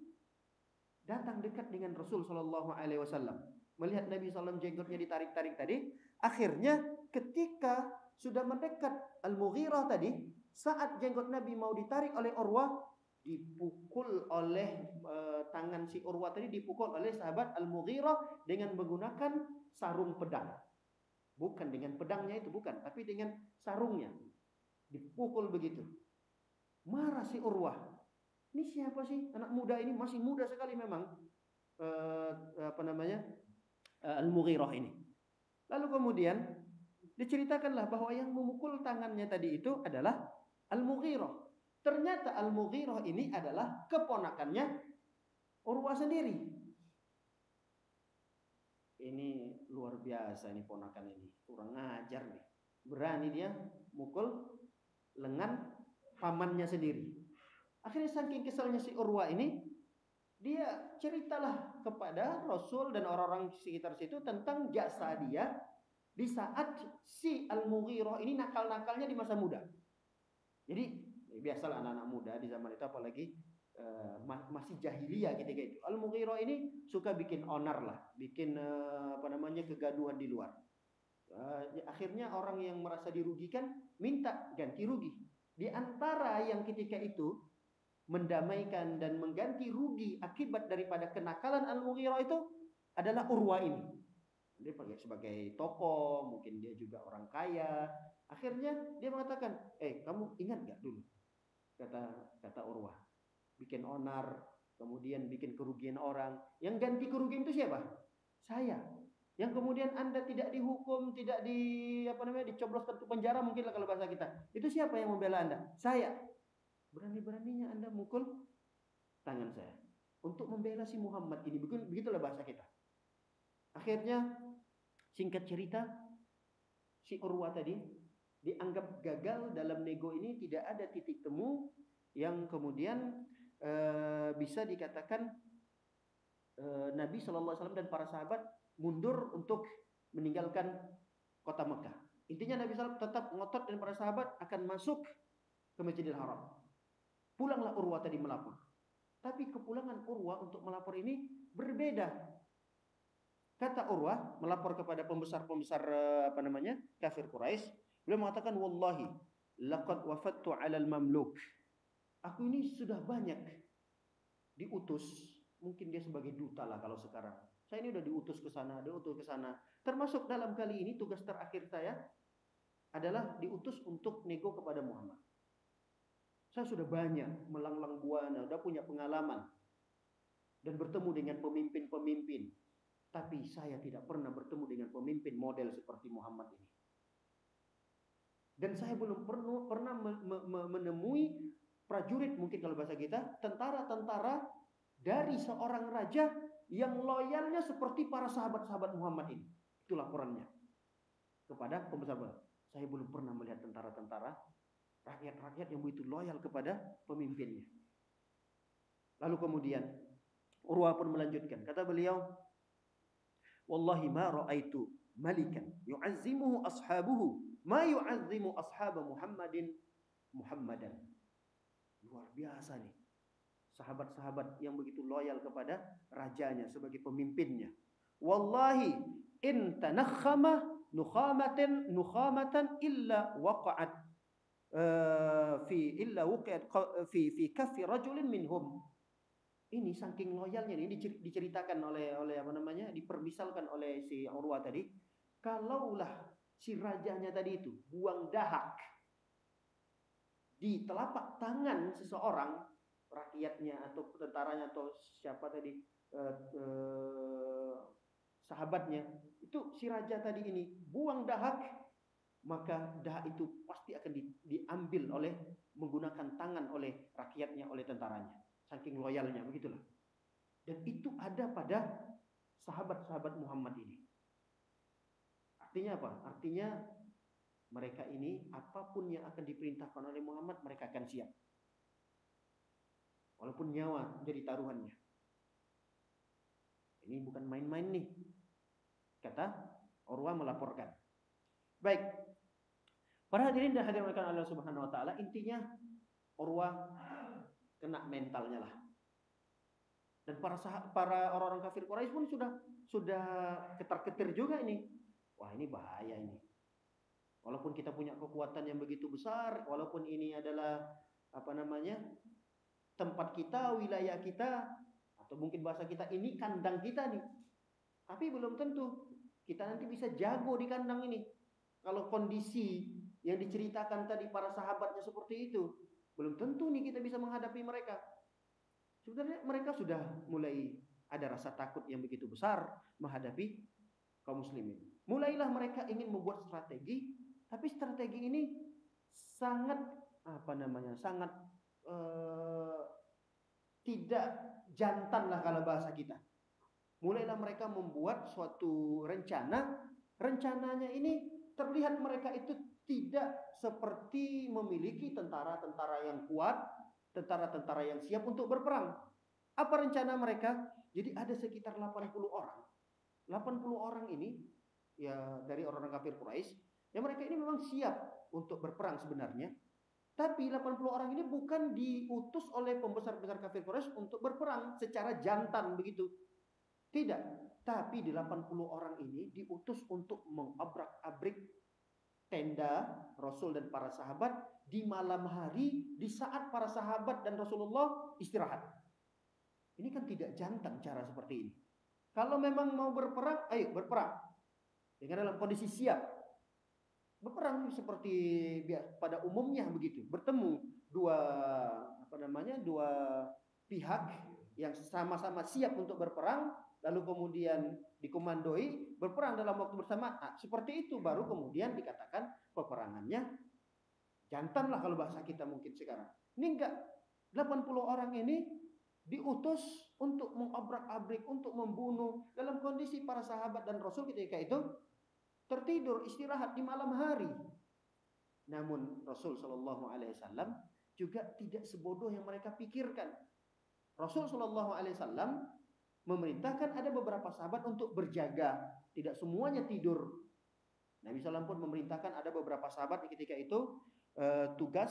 datang dekat dengan Rasul Shallallahu Alaihi Wasallam. Melihat Nabi SAW jenggotnya ditarik-tarik tadi, akhirnya ketika sudah mendekat Al-Mughirah tadi, saat jenggot Nabi mau ditarik oleh Urwah, dipukul oleh tangan si Urwah tadi, dipukul oleh sahabat Al-Mughirah dengan menggunakan sarung pedang. Bukan dengan pedangnya itu, bukan, tapi dengan sarungnya. Dipukul begitu. Marah si Urwah. Ini siapa sih? Anak muda ini, masih muda sekali memang. Al-Mughirah ini. Lalu kemudian diceritakanlah bahwa yang memukul tangannya tadi itu adalah Al-Mughirah. Ternyata Al-Mughirah ini adalah keponakannya Urwah sendiri. Ini luar biasa ini ponakan ini. Kurang ajar nih. Berani dia mukul lengan pamannya sendiri. Akhirnya saking keselnya si Urwah ini, dia ceritalah kepada Rasul dan orang-orang sekitar situ tentang jasa dia di saat si Al-Mughirah ini nakal-nakalnya di masa muda. Jadi biasalah anak-anak muda di zaman itu, apalagi masih jahiliyah ketika itu. Al-Mughirah ini suka bikin onar lah, bikin kegaduhan di luar. Akhirnya orang yang merasa dirugikan minta ganti rugi. Di antara yang ketika itu mendamaikan dan mengganti rugi akibat daripada kenakalan Al-Mughirah itu adalah Urwah ini. Dia sebagai tokoh, mungkin dia juga orang kaya. Akhirnya dia mengatakan, kamu ingat gak dulu? Kata Urwah, bikin onar, kemudian bikin kerugian orang. Yang ganti kerugian itu siapa? Saya. Yang kemudian Anda tidak dihukum, tidak dicobloskan ke penjara, mungkin kalau bahasa kita. Itu siapa yang membela Anda? Saya. Berani-beraninya Anda mukul tangan saya untuk membela si Muhammad ini. Begitulah bahasa kita. Akhirnya singkat cerita, si Urwah tadi dianggap gagal dalam nego ini. Tidak ada titik temu yang kemudian bisa dikatakan Nabi SAW dan para sahabat mundur untuk meninggalkan kota Mekah. Intinya Nabi SAW tetap ngotot dan para sahabat akan masuk ke Masjidil Haram. Pulanglah Urwah tadi melapor. Tapi kepulangan Urwah untuk melapor ini berbeda. Kata Urwah melapor kepada pembesar-pembesar kafir Quraisy, beliau mengatakan, wallahi laqad wafattu 'alal mamluk. Aku ini sudah banyak diutus, mungkin dia sebagai duta lah kalau sekarang. Saya ini udah diutus ke sana, diutus ke sana. Termasuk dalam kali ini tugas terakhir saya adalah diutus untuk nego kepada Muhammad. Saya sudah banyak melanglang buana, sudah punya pengalaman dan bertemu dengan pemimpin-pemimpin. Tapi saya tidak pernah bertemu dengan pemimpin model seperti Muhammad ini. Dan saya belum pernah menemui prajurit, mungkin kalau bahasa kita, tentara-tentara dari seorang raja yang loyalnya seperti para sahabat-sahabat Muhammad ini. Itu laporannya kepada pembesar. Saya belum pernah melihat tentara-tentara, rakyat-rakyat yang begitu loyal kepada pemimpinnya. Lalu kemudian Urwah pun melanjutkan, kata beliau, wallahi ma ra'aitu malikan yu'azzimuhu ashabuhu ma yu'azzimu ashab Muhammadan. Luar biasa nih, sahabat-sahabat yang begitu loyal kepada rajanya sebagai pemimpinnya. Wallahi in tanakhama nukhamatan illa waqa'at fi kaffi rajulin minhum. Ini saking loyalnya, ini diceritakan oleh dipermisalkan oleh si Urwah tadi, kalaulah si rajanya tadi itu buang dahak di telapak tangan seseorang, rakyatnya atau tentaranya atau siapa tadi, sahabatnya, itu si raja tadi ini buang dahak, maka dahak itu pasti akan diambil oleh menggunakan tangan oleh rakyatnya, oleh tentaranya. Saking loyalnya, begitulah. Dan itu ada pada sahabat-sahabat Muhammad ini. Artinya apa? Artinya mereka ini apapun yang akan diperintahkan oleh Muhammad, mereka akan siap. Walaupun nyawa jadi taruhannya. Ini bukan main-main nih, kata Urwah melaporkan. Baik. Para hadirin dan hadirat Allah Subhanahu wa taala, intinya Urwah kena mentalnya lah. Dan para orang-orang kafir Quraisy pun sudah ketar-ketir juga ini. Wah, ini bahaya ini. Walaupun kita punya kekuatan yang begitu besar, walaupun ini adalah tempat kita, wilayah kita, atau mungkin bahasa kita ini kandang kita nih. Tapi belum tentu kita nanti bisa jago di kandang ini. Kalau kondisi yang diceritakan tadi para sahabatnya seperti itu, belum tentu nih kita bisa menghadapi mereka. Sebenarnya mereka sudah mulai ada rasa takut yang begitu besar menghadapi kaum muslimin. Mulailah mereka ingin membuat strategi, tapi strategi ini sangat tidak jantan lah kalau bahasa kita. Mulailah mereka membuat suatu rencana. Rencananya ini terlihat mereka itu tidak seperti memiliki tentara-tentara yang kuat, tentara-tentara yang siap untuk berperang. Apa rencana mereka? Jadi ada sekitar 80 orang. 80 orang ini ya dari orang-orang kafir Quraisy, ya mereka ini memang siap untuk berperang sebenarnya. Tapi 80 orang ini bukan diutus oleh pembesar-pembesar kafir Quraisy untuk berperang secara jantan begitu. Tidak, tapi di 80 orang ini diutus untuk mengobrak-abrik tenda Rasul dan para sahabat di malam hari, di saat para sahabat dan Rasulullah istirahat. Ini kan tidak jantan cara seperti ini. Kalau memang mau berperang, ayo berperang dengan dalam kondisi siap. Berperang seperti pada umumnya begitu. Bertemu dua pihak yang sama-sama siap untuk berperang, lalu kemudian dikomandoi berperang dalam waktu bersamaan. Nah, seperti itu baru kemudian dikatakan peperangannya jantan lah kalau bahasa kita mungkin sekarang. Ini enggak, 80 orang ini diutus untuk mengobrak-abrik, untuk membunuh dalam kondisi para sahabat dan Rasul ketika itu tertidur istirahat di malam hari. Namun Rasul Shallallahu Alaihi Wasallam juga tidak sebodoh yang mereka pikirkan. Rasul Shallallahu Alaihi Wasallam memerintahkan ada beberapa sahabat untuk berjaga, tidak semuanya tidur. Nabi SAW pun memerintahkan ada beberapa sahabat ketika itu tugas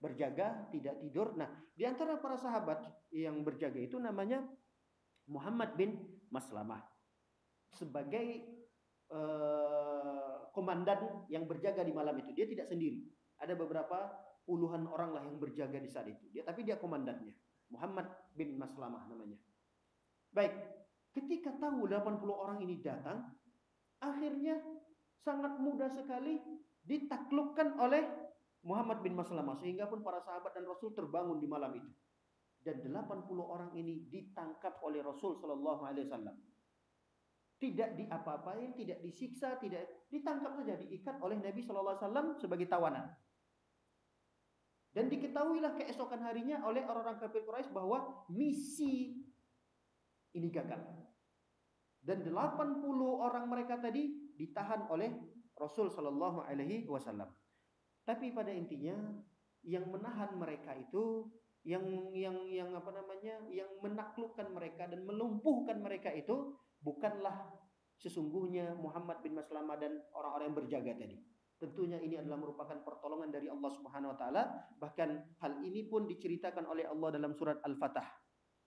berjaga, tidak tidur. Nah, di antara para sahabat yang berjaga itu namanya Muhammad bin Maslamah sebagai komandan yang berjaga di malam itu. Dia tidak sendiri. Ada beberapa puluhan orang lah yang berjaga di saat itu. Tapi dia komandannya. Muhammad bin Maslamah namanya. Baik, ketika tahu 80 orang ini datang, akhirnya sangat mudah sekali ditaklukkan oleh Muhammad bin Maslamah, sehingga pun para sahabat dan Rasul terbangun di malam itu. Dan 80 orang ini ditangkap oleh Rasul Shallallahu Alaihi Wasallam. Tidak diapa-apain, tidak disiksa, tidak ditangkap saja, diikat oleh Nabi Shallallahu Alaihi Wasallam sebagai tawanan. Dan diketahuilah keesokan harinya oleh orang-orang kafir Quraisy bahwa misi ini gagal. Dan 80 orang mereka tadi ditahan oleh Rasul Shallallahu Alaihi Wasallam. Tapi pada intinya yang menahan mereka itu, yang menaklukkan mereka dan melumpuhkan mereka itu bukanlah sesungguhnya Muhammad bin Maslamah dan orang-orang yang berjaga tadi. Tentunya ini adalah merupakan pertolongan dari Allah Subhanahu wa taala. Bahkan hal ini pun diceritakan oleh Allah dalam surat Al-Fatah.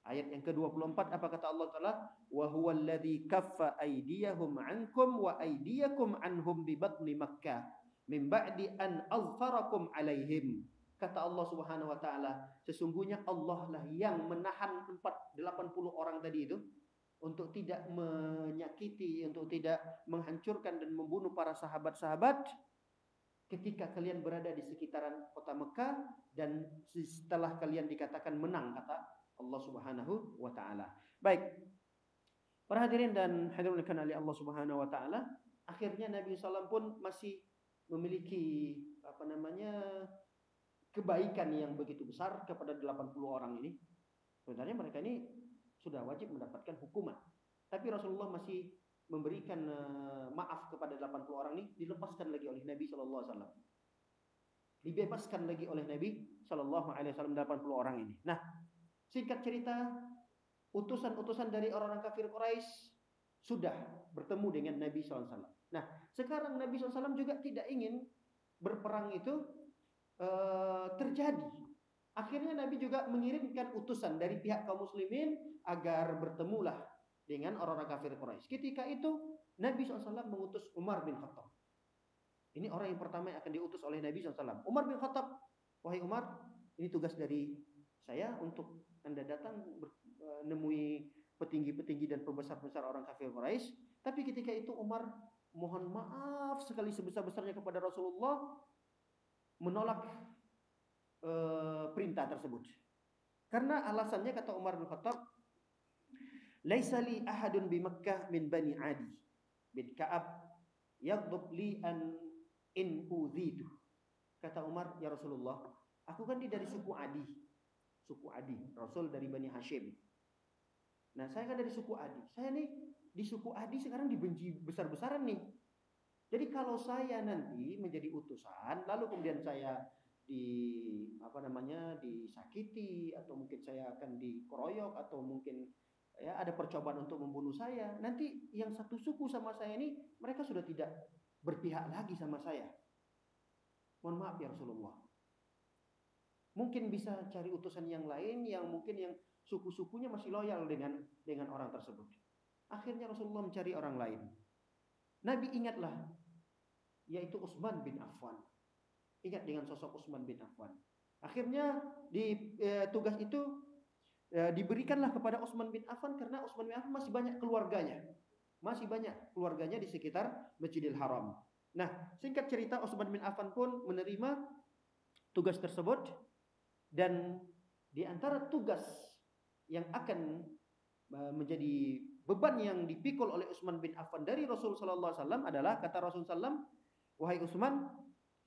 Ayat yang ke-24, apa kata Allah Ta'ala? Wa huwallazi kaffa aydiyahum 'ankum wa aydiyakum 'anhum bi batni Makkah min ba'di an azfarakum 'alaihim. Kata Allah Subhanahu wa taala, sesungguhnya Allah lah yang menahan 80 orang tadi itu untuk tidak menyakiti, untuk tidak menghancurkan dan membunuh para sahabat-sahabat ketika kalian berada di sekitaran kota Mekah dan setelah kalian dikatakan menang, kata Allah Subhanahu wa taala. Baik. Para hadirin dan hadirin oleh Allah Subhanahu wa taala, akhirnya Nabi SAW pun masih memiliki kebaikan yang begitu besar kepada 80 orang ini. Sebenarnya mereka ini sudah wajib mendapatkan hukuman. Tapi Rasulullah masih memberikan maaf kepada 80 orang ini, dilepaskan lagi oleh Nabi sallallahu alaihi wasallam. Dibebaskan lagi oleh Nabi sallallahu alaihi wasallam 80 orang ini. Nah, singkat cerita, utusan-utusan dari orang-orang kafir Quraisy sudah bertemu dengan Nabi sallallahu alaihi wasallam. Nah, sekarang Nabi sallallahu alaihi wasallam juga tidak ingin berperang itu terjadi. Akhirnya Nabi juga mengirimkan utusan dari pihak kaum muslimin agar bertemulah dengan orang-orang kafir Quraisy. Ketika itu Nabi SAW mengutus Umar bin Khattab. Ini orang yang pertama yang akan diutus oleh Nabi SAW. Umar bin Khattab, wahai Umar, ini tugas dari saya untuk Anda datang menemui petinggi-petinggi dan pembesar-pembesar orang kafir Quraisy. Tapi ketika itu Umar mohon maaf sekali sebesar-besarnya kepada Rasulullah, menolak perintah tersebut. Karena alasannya, kata Umar bin Khattab, laisa li ahadun bi Makkah min bani Adi bin Ka'ab yaghdab li an in udhitu. Kata Umar, ya Rasulullah, aku kan dari suku Adi. Suku Adi, Rasul dari Bani Hashim. Nah, saya kan dari suku Adi. Saya nih di suku Adi sekarang dibenci besar-besaran nih. Jadi kalau saya nanti menjadi utusan, lalu kemudian saya disakiti, atau mungkin saya akan dikeroyok, atau mungkin ya ada percobaan untuk membunuh saya, nanti yang satu suku sama saya ini mereka sudah tidak berpihak lagi sama saya. Mohon maaf ya Rasulullah. Mungkin bisa cari utusan yang lain yang mungkin yang suku-sukunya masih loyal dengan orang tersebut. Akhirnya Rasulullah mencari orang lain. Nabi ingatlah, yaitu Utsman bin Affan. Ingat dengan sosok Utsman bin Affan. Akhirnya tugas itu diberikanlah kepada Utsman bin Affan, karena Utsman bin Affan masih banyak keluarganya. Masih banyak keluarganya di sekitar Masjidil Haram. Nah, singkat cerita, Utsman bin Affan pun menerima tugas tersebut, dan di antara tugas yang akan menjadi beban yang dipikul oleh Utsman bin Affan dari Rasul sallallahu alaihi wasallam adalah, kata Rasul sallam, wahai Utsman,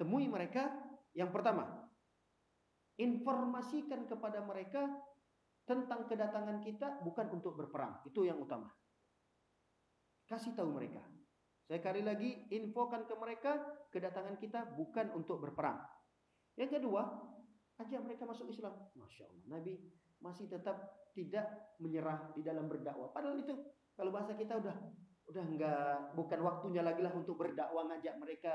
temui mereka, yang pertama, informasikan kepada mereka tentang kedatangan kita bukan untuk berperang. Itu yang utama. Kasih tahu mereka. Saya kali lagi, infokan ke mereka kedatangan kita bukan untuk berperang. Yang kedua, ajak mereka masuk Islam. Masya Allah, Nabi masih tetap tidak menyerah di dalam berdakwah. Padahal itu kalau bahasa kita udah enggak, bukan waktunya lagi lah untuk berdakwah, ngajak mereka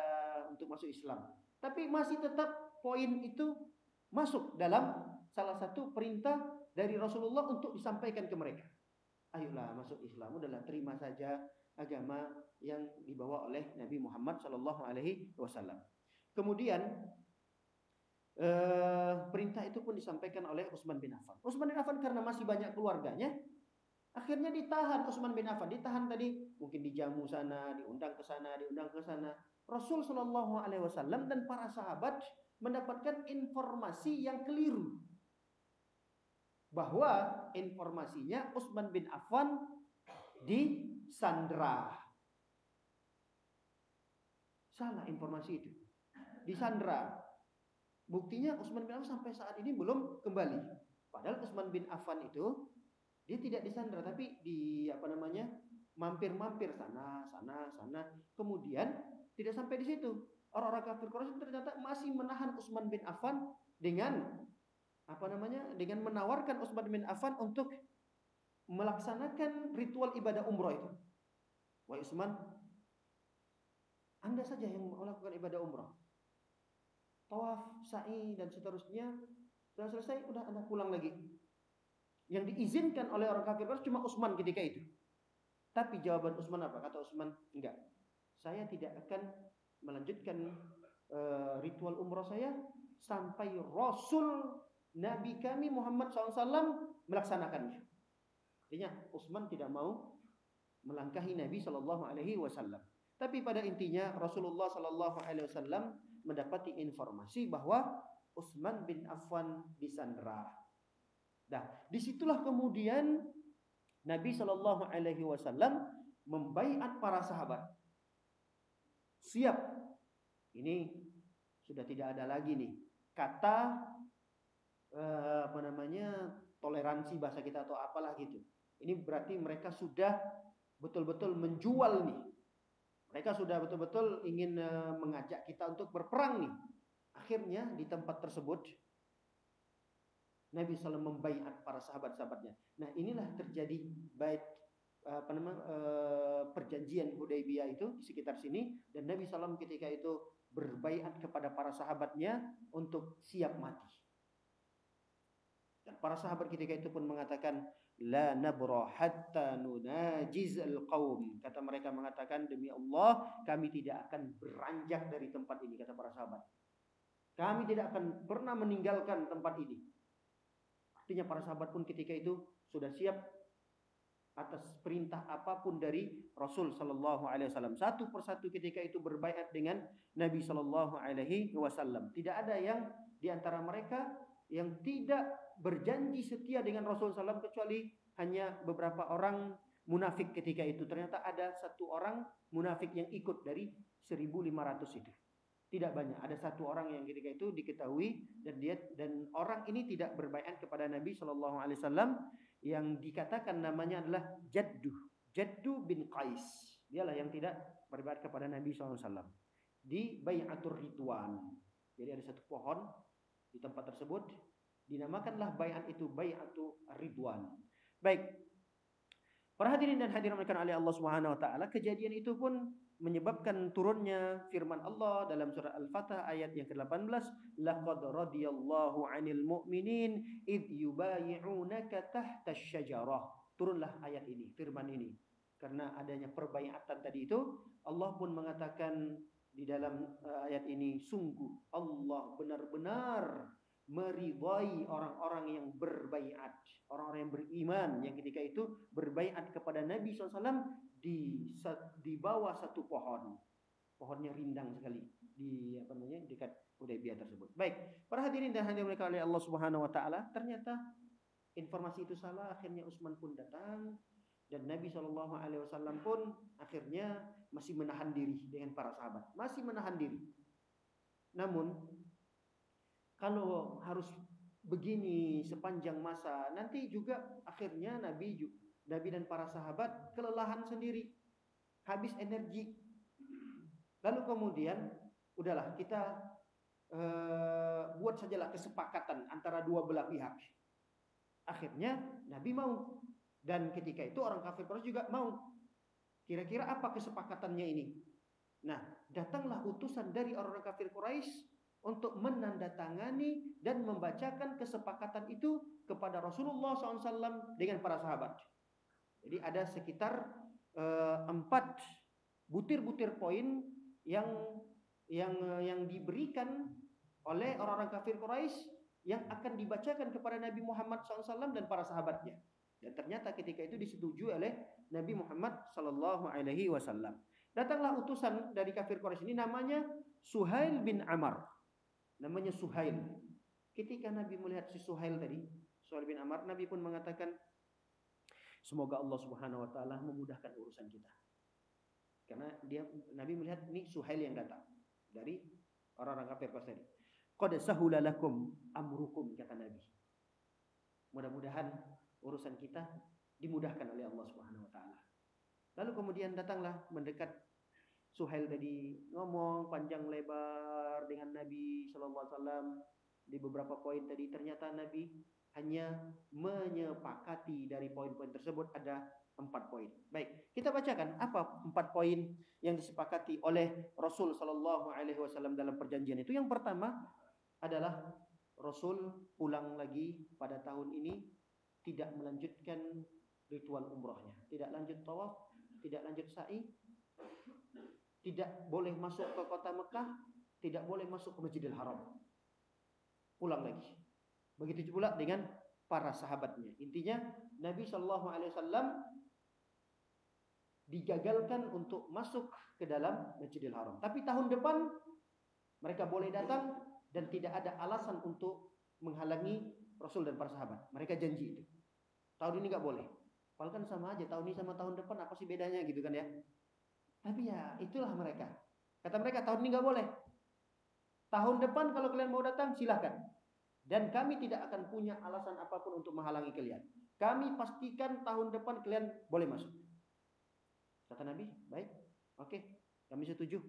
untuk masuk Islam. Tapi masih tetap poin itu masuk dalam salah satu perintah dari Rasulullah untuk disampaikan ke mereka. Ayolah masuk Islam, udahlah terima saja agama yang dibawa oleh Nabi Muhammad SAW. Kemudian perintah itu pun disampaikan oleh Utsman bin Affan. Utsman bin Affan karena masih banyak keluarganya, akhirnya ditahan. Utsman bin Affan ditahan tadi, mungkin dijamu sana, diundang ke sana, diundang ke sana. Rasul Shallallahu Alaihi Wasallam dan para sahabat mendapatkan informasi yang keliru, bahwa informasinya Utsman bin Affan disandra. Salah informasi itu, disandra. Buktinya Utsman bin Affan sampai saat ini belum kembali. Padahal Utsman bin Affan itu dia tidak disandra, tapi mampir-mampir sana. Kemudian tidak sampai di situ. Orang-orang kafir Quraisy ternyata masih menahan Utsman bin Affan dengan dengan menawarkan Utsman bin Affan untuk melaksanakan ritual ibadah umroh itu. Wahai Utsman, Anda saja yang melakukan ibadah umroh, tawaf, sa'i dan seterusnya sudah selesai, udah Anda pulang lagi. Yang diizinkan oleh orang kafir cuma Utsman ketika itu. Tapi jawaban Utsman apa? Kata Utsman, enggak. Saya tidak akan melanjutkan ritual umroh saya sampai Rasul Nabi kami Muhammad SAW melaksanakannya. Artinya Utsman tidak mau melangkahi Nabi SAW. Tapi pada intinya Rasulullah SAW mendapati informasi bahwa Utsman bin Affan disandra. Nah, disitulah kemudian Nabi SAW membaiat para sahabat. Siap. Ini sudah tidak ada lagi nih kata toleransi bahasa kita atau apalah gitu. Ini berarti mereka sudah betul-betul menjual nih. Mereka sudah betul-betul ingin mengajak kita untuk berperang nih. Akhirnya di tempat tersebut Nabi SAW membaiat para sahabat-sahabatnya. Nah, inilah terjadi perjanjian Hudaybiyah itu di sekitar sini, dan Nabi SAW ketika itu berbaiat kepada para sahabatnya untuk siap mati. Dan para sahabat ketika itu pun mengatakan, la nabra hatta nunajiz al-qaum. Kata mereka mengatakan, demi Allah kami tidak akan beranjak dari tempat ini, kata para sahabat. Kami tidak akan pernah meninggalkan tempat ini. Artinya para sahabat pun ketika itu sudah siap atas perintah apapun dari Rasul Sallallahu Alaihi Wasallam. Satu persatu ketika itu berbaiat dengan Nabi Sallallahu Alaihi Wasallam. Tidak ada yang di antara mereka yang tidak berjanji setia dengan Rasul SAW, kecuali hanya beberapa orang munafik ketika itu. Ternyata ada satu orang munafik yang ikut dari 1.500 itu. Tidak banyak. Ada satu orang yang ketika itu diketahui dan orang ini tidak berbaiat kepada Nabi SAW, yang dikatakan namanya adalah Jaddu bin Qais. Dialah yang tidak berbaiat kepada Nabi SAW di Bai'atur Ridwan. Jadi ada satu pohon di tempat tersebut, dinamakanlah baiat itu Bai'atur Ridwan. Baik. Para hadirin dan hadirat oleh Allah Subhanahu wa taala, kejadian itu pun menyebabkan turunnya firman Allah dalam surah Al-Fatah ayat yang ke-18, laqad radiyallahu 'anil mu'minin id yubayi'unaka tahta asy-syajarah. Turunlah ayat ini, firman ini. Karena adanya perbaiatan tadi itu, Allah pun mengatakan di dalam ayat ini, sungguh Allah benar-benar meridai orang-orang yang berbaiat, orang-orang yang beriman yang ketika itu berbaiat kepada Nabi SAW di bawah satu pohon. Pohonnya rindang sekali di dekat Hudaybiyah tersebut. Baik, para hadirin dan hadirat oleh Allah Subhanahu wa taala, ternyata informasi itu salah. Akhirnya Utsman pun datang dan Nabi SAW pun akhirnya masih menahan diri dengan para sahabat, masih menahan diri. Namun kalau harus begini sepanjang masa, nanti juga akhirnya Nabi dan para sahabat kelelahan sendiri, habis energi. Lalu kemudian udahlah kita buat sajalah kesepakatan antara dua belah pihak. Akhirnya Nabi mau, dan ketika itu orang kafir Quraisy juga mau. Kira-kira apa kesepakatannya ini? Nah, datanglah utusan dari orang kafir Quraisy untuk menandatangani dan membacakan kesepakatan itu kepada Rasulullah SAW dengan para sahabat. Jadi ada sekitar 4 butir-butir poin yang diberikan oleh orang-orang kafir Quraisy yang akan dibacakan kepada Nabi Muhammad SAW dan para sahabatnya. Dan ternyata ketika itu disetujui oleh Nabi Muhammad SAW. Datanglah utusan dari kafir Quraisy ini, namanya Suhail bin Amr. Namanya Suhail. Ketika Nabi melihat si Suhail tadi, Suhail bin Amr, Nabi pun mengatakan, semoga Allah Subhanahu wa taala memudahkan urusan kita. Karena Nabi melihat ini Suhail yang datang dari orang-orang kafir Quraisy tadi. Qad sahula lakum amrukum, kata Nabi. Mudah-mudahan urusan kita dimudahkan oleh Allah Subhanahu wa taala. Lalu kemudian datanglah mendekat Suhail tadi, ngomong panjang lebar dengan Nabi sallallahu alaihi wasallam di beberapa poin tadi. Ternyata Nabi hanya menyepakati dari poin-poin tersebut ada 4 poin. Baik, kita bacakan apa 4 poin yang disepakati oleh Rasul sallallahu alaihi wasallam dalam perjanjian itu. Yang pertama adalah Rasul pulang lagi pada tahun ini tidak melanjutkan ritual umrohnya, tidak lanjut tawaf, tidak lanjut sa'i, tidak boleh masuk ke kota Mekah, tidak boleh masuk ke Masjidil Haram. Pulang lagi. Begitu pula dengan para sahabatnya. Intinya Nabi Shallallahu Alaihi Wasallam digagalkan untuk masuk ke dalam Masjidil Haram. Tapi tahun depan mereka boleh datang dan tidak ada alasan untuk menghalangi Rasul dan para sahabat. Mereka janji itu. Tahun ini nggak boleh. Padahal kan sama aja, tahun ini sama tahun depan apa sih bedanya gitu kan ya. Tapi ya itulah mereka. Kata mereka tahun ini nggak boleh. Tahun depan kalau kalian mau datang silahkan. Dan kami tidak akan punya alasan apapun untuk menghalangi kalian. Kami pastikan tahun depan kalian boleh masuk. Kata Nabi, baik, oke, kami setuju.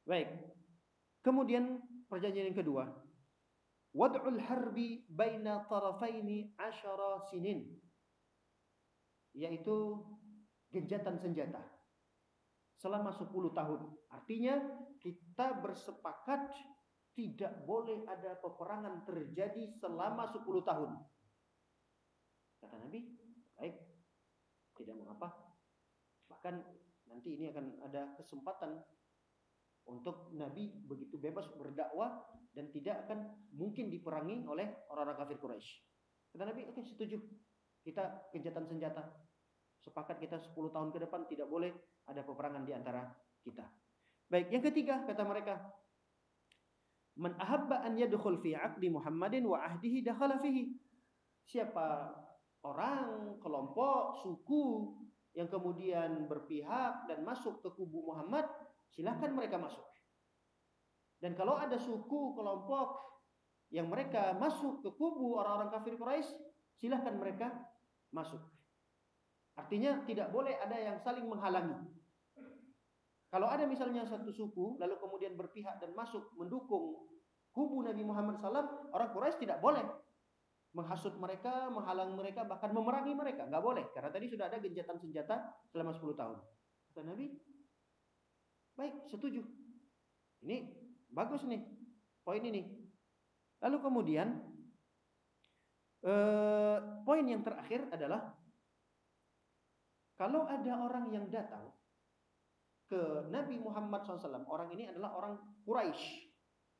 Baik. Kemudian perjanjian yang kedua, wad'ul harbi baina tarafaini 10 sinin, yaitu genjatan senjata selama 10 tahun. Artinya kita bersepakat tidak boleh ada peperangan terjadi selama 10 tahun. Kata Nabi, baik, tidak mengapa. Bahkan nanti ini akan ada kesempatan untuk Nabi begitu bebas berdakwah dan tidak akan mungkin diperangi oleh orang-orang kafir Quraisy. Kata Nabi, oke, setuju. Kita genjatan senjata. Sepakat kita 10 tahun ke depan tidak boleh ada peperangan di antara kita. Baik, yang ketiga kata mereka, man ahabba an yadkhul fi 'aqdi Muhammadin wa ahdihi dakhala fihi. Siapa orang, kelompok, suku yang kemudian berpihak dan masuk ke kubu Muhammad, silahkan mereka masuk. Dan kalau ada suku, kelompok yang mereka masuk ke kubu orang-orang kafir Quraisy, silahkan mereka masuk. Artinya tidak boleh ada yang saling menghalangi. Kalau ada misalnya satu suku lalu kemudian berpihak dan masuk mendukung kubu Nabi Muhammad SAW, orang Quraisy tidak boleh menghasut mereka, menghalang mereka, bahkan memerangi mereka. Nggak boleh, karena tadi sudah ada genjatan senjata selama 10 tahun. Kata Nabi, baik, setuju. Ini bagus nih, poin ini. Lalu kemudian poin yang terakhir adalah kalau ada orang yang datang ke Nabi Muhammad SAW, orang ini adalah orang Quraisy,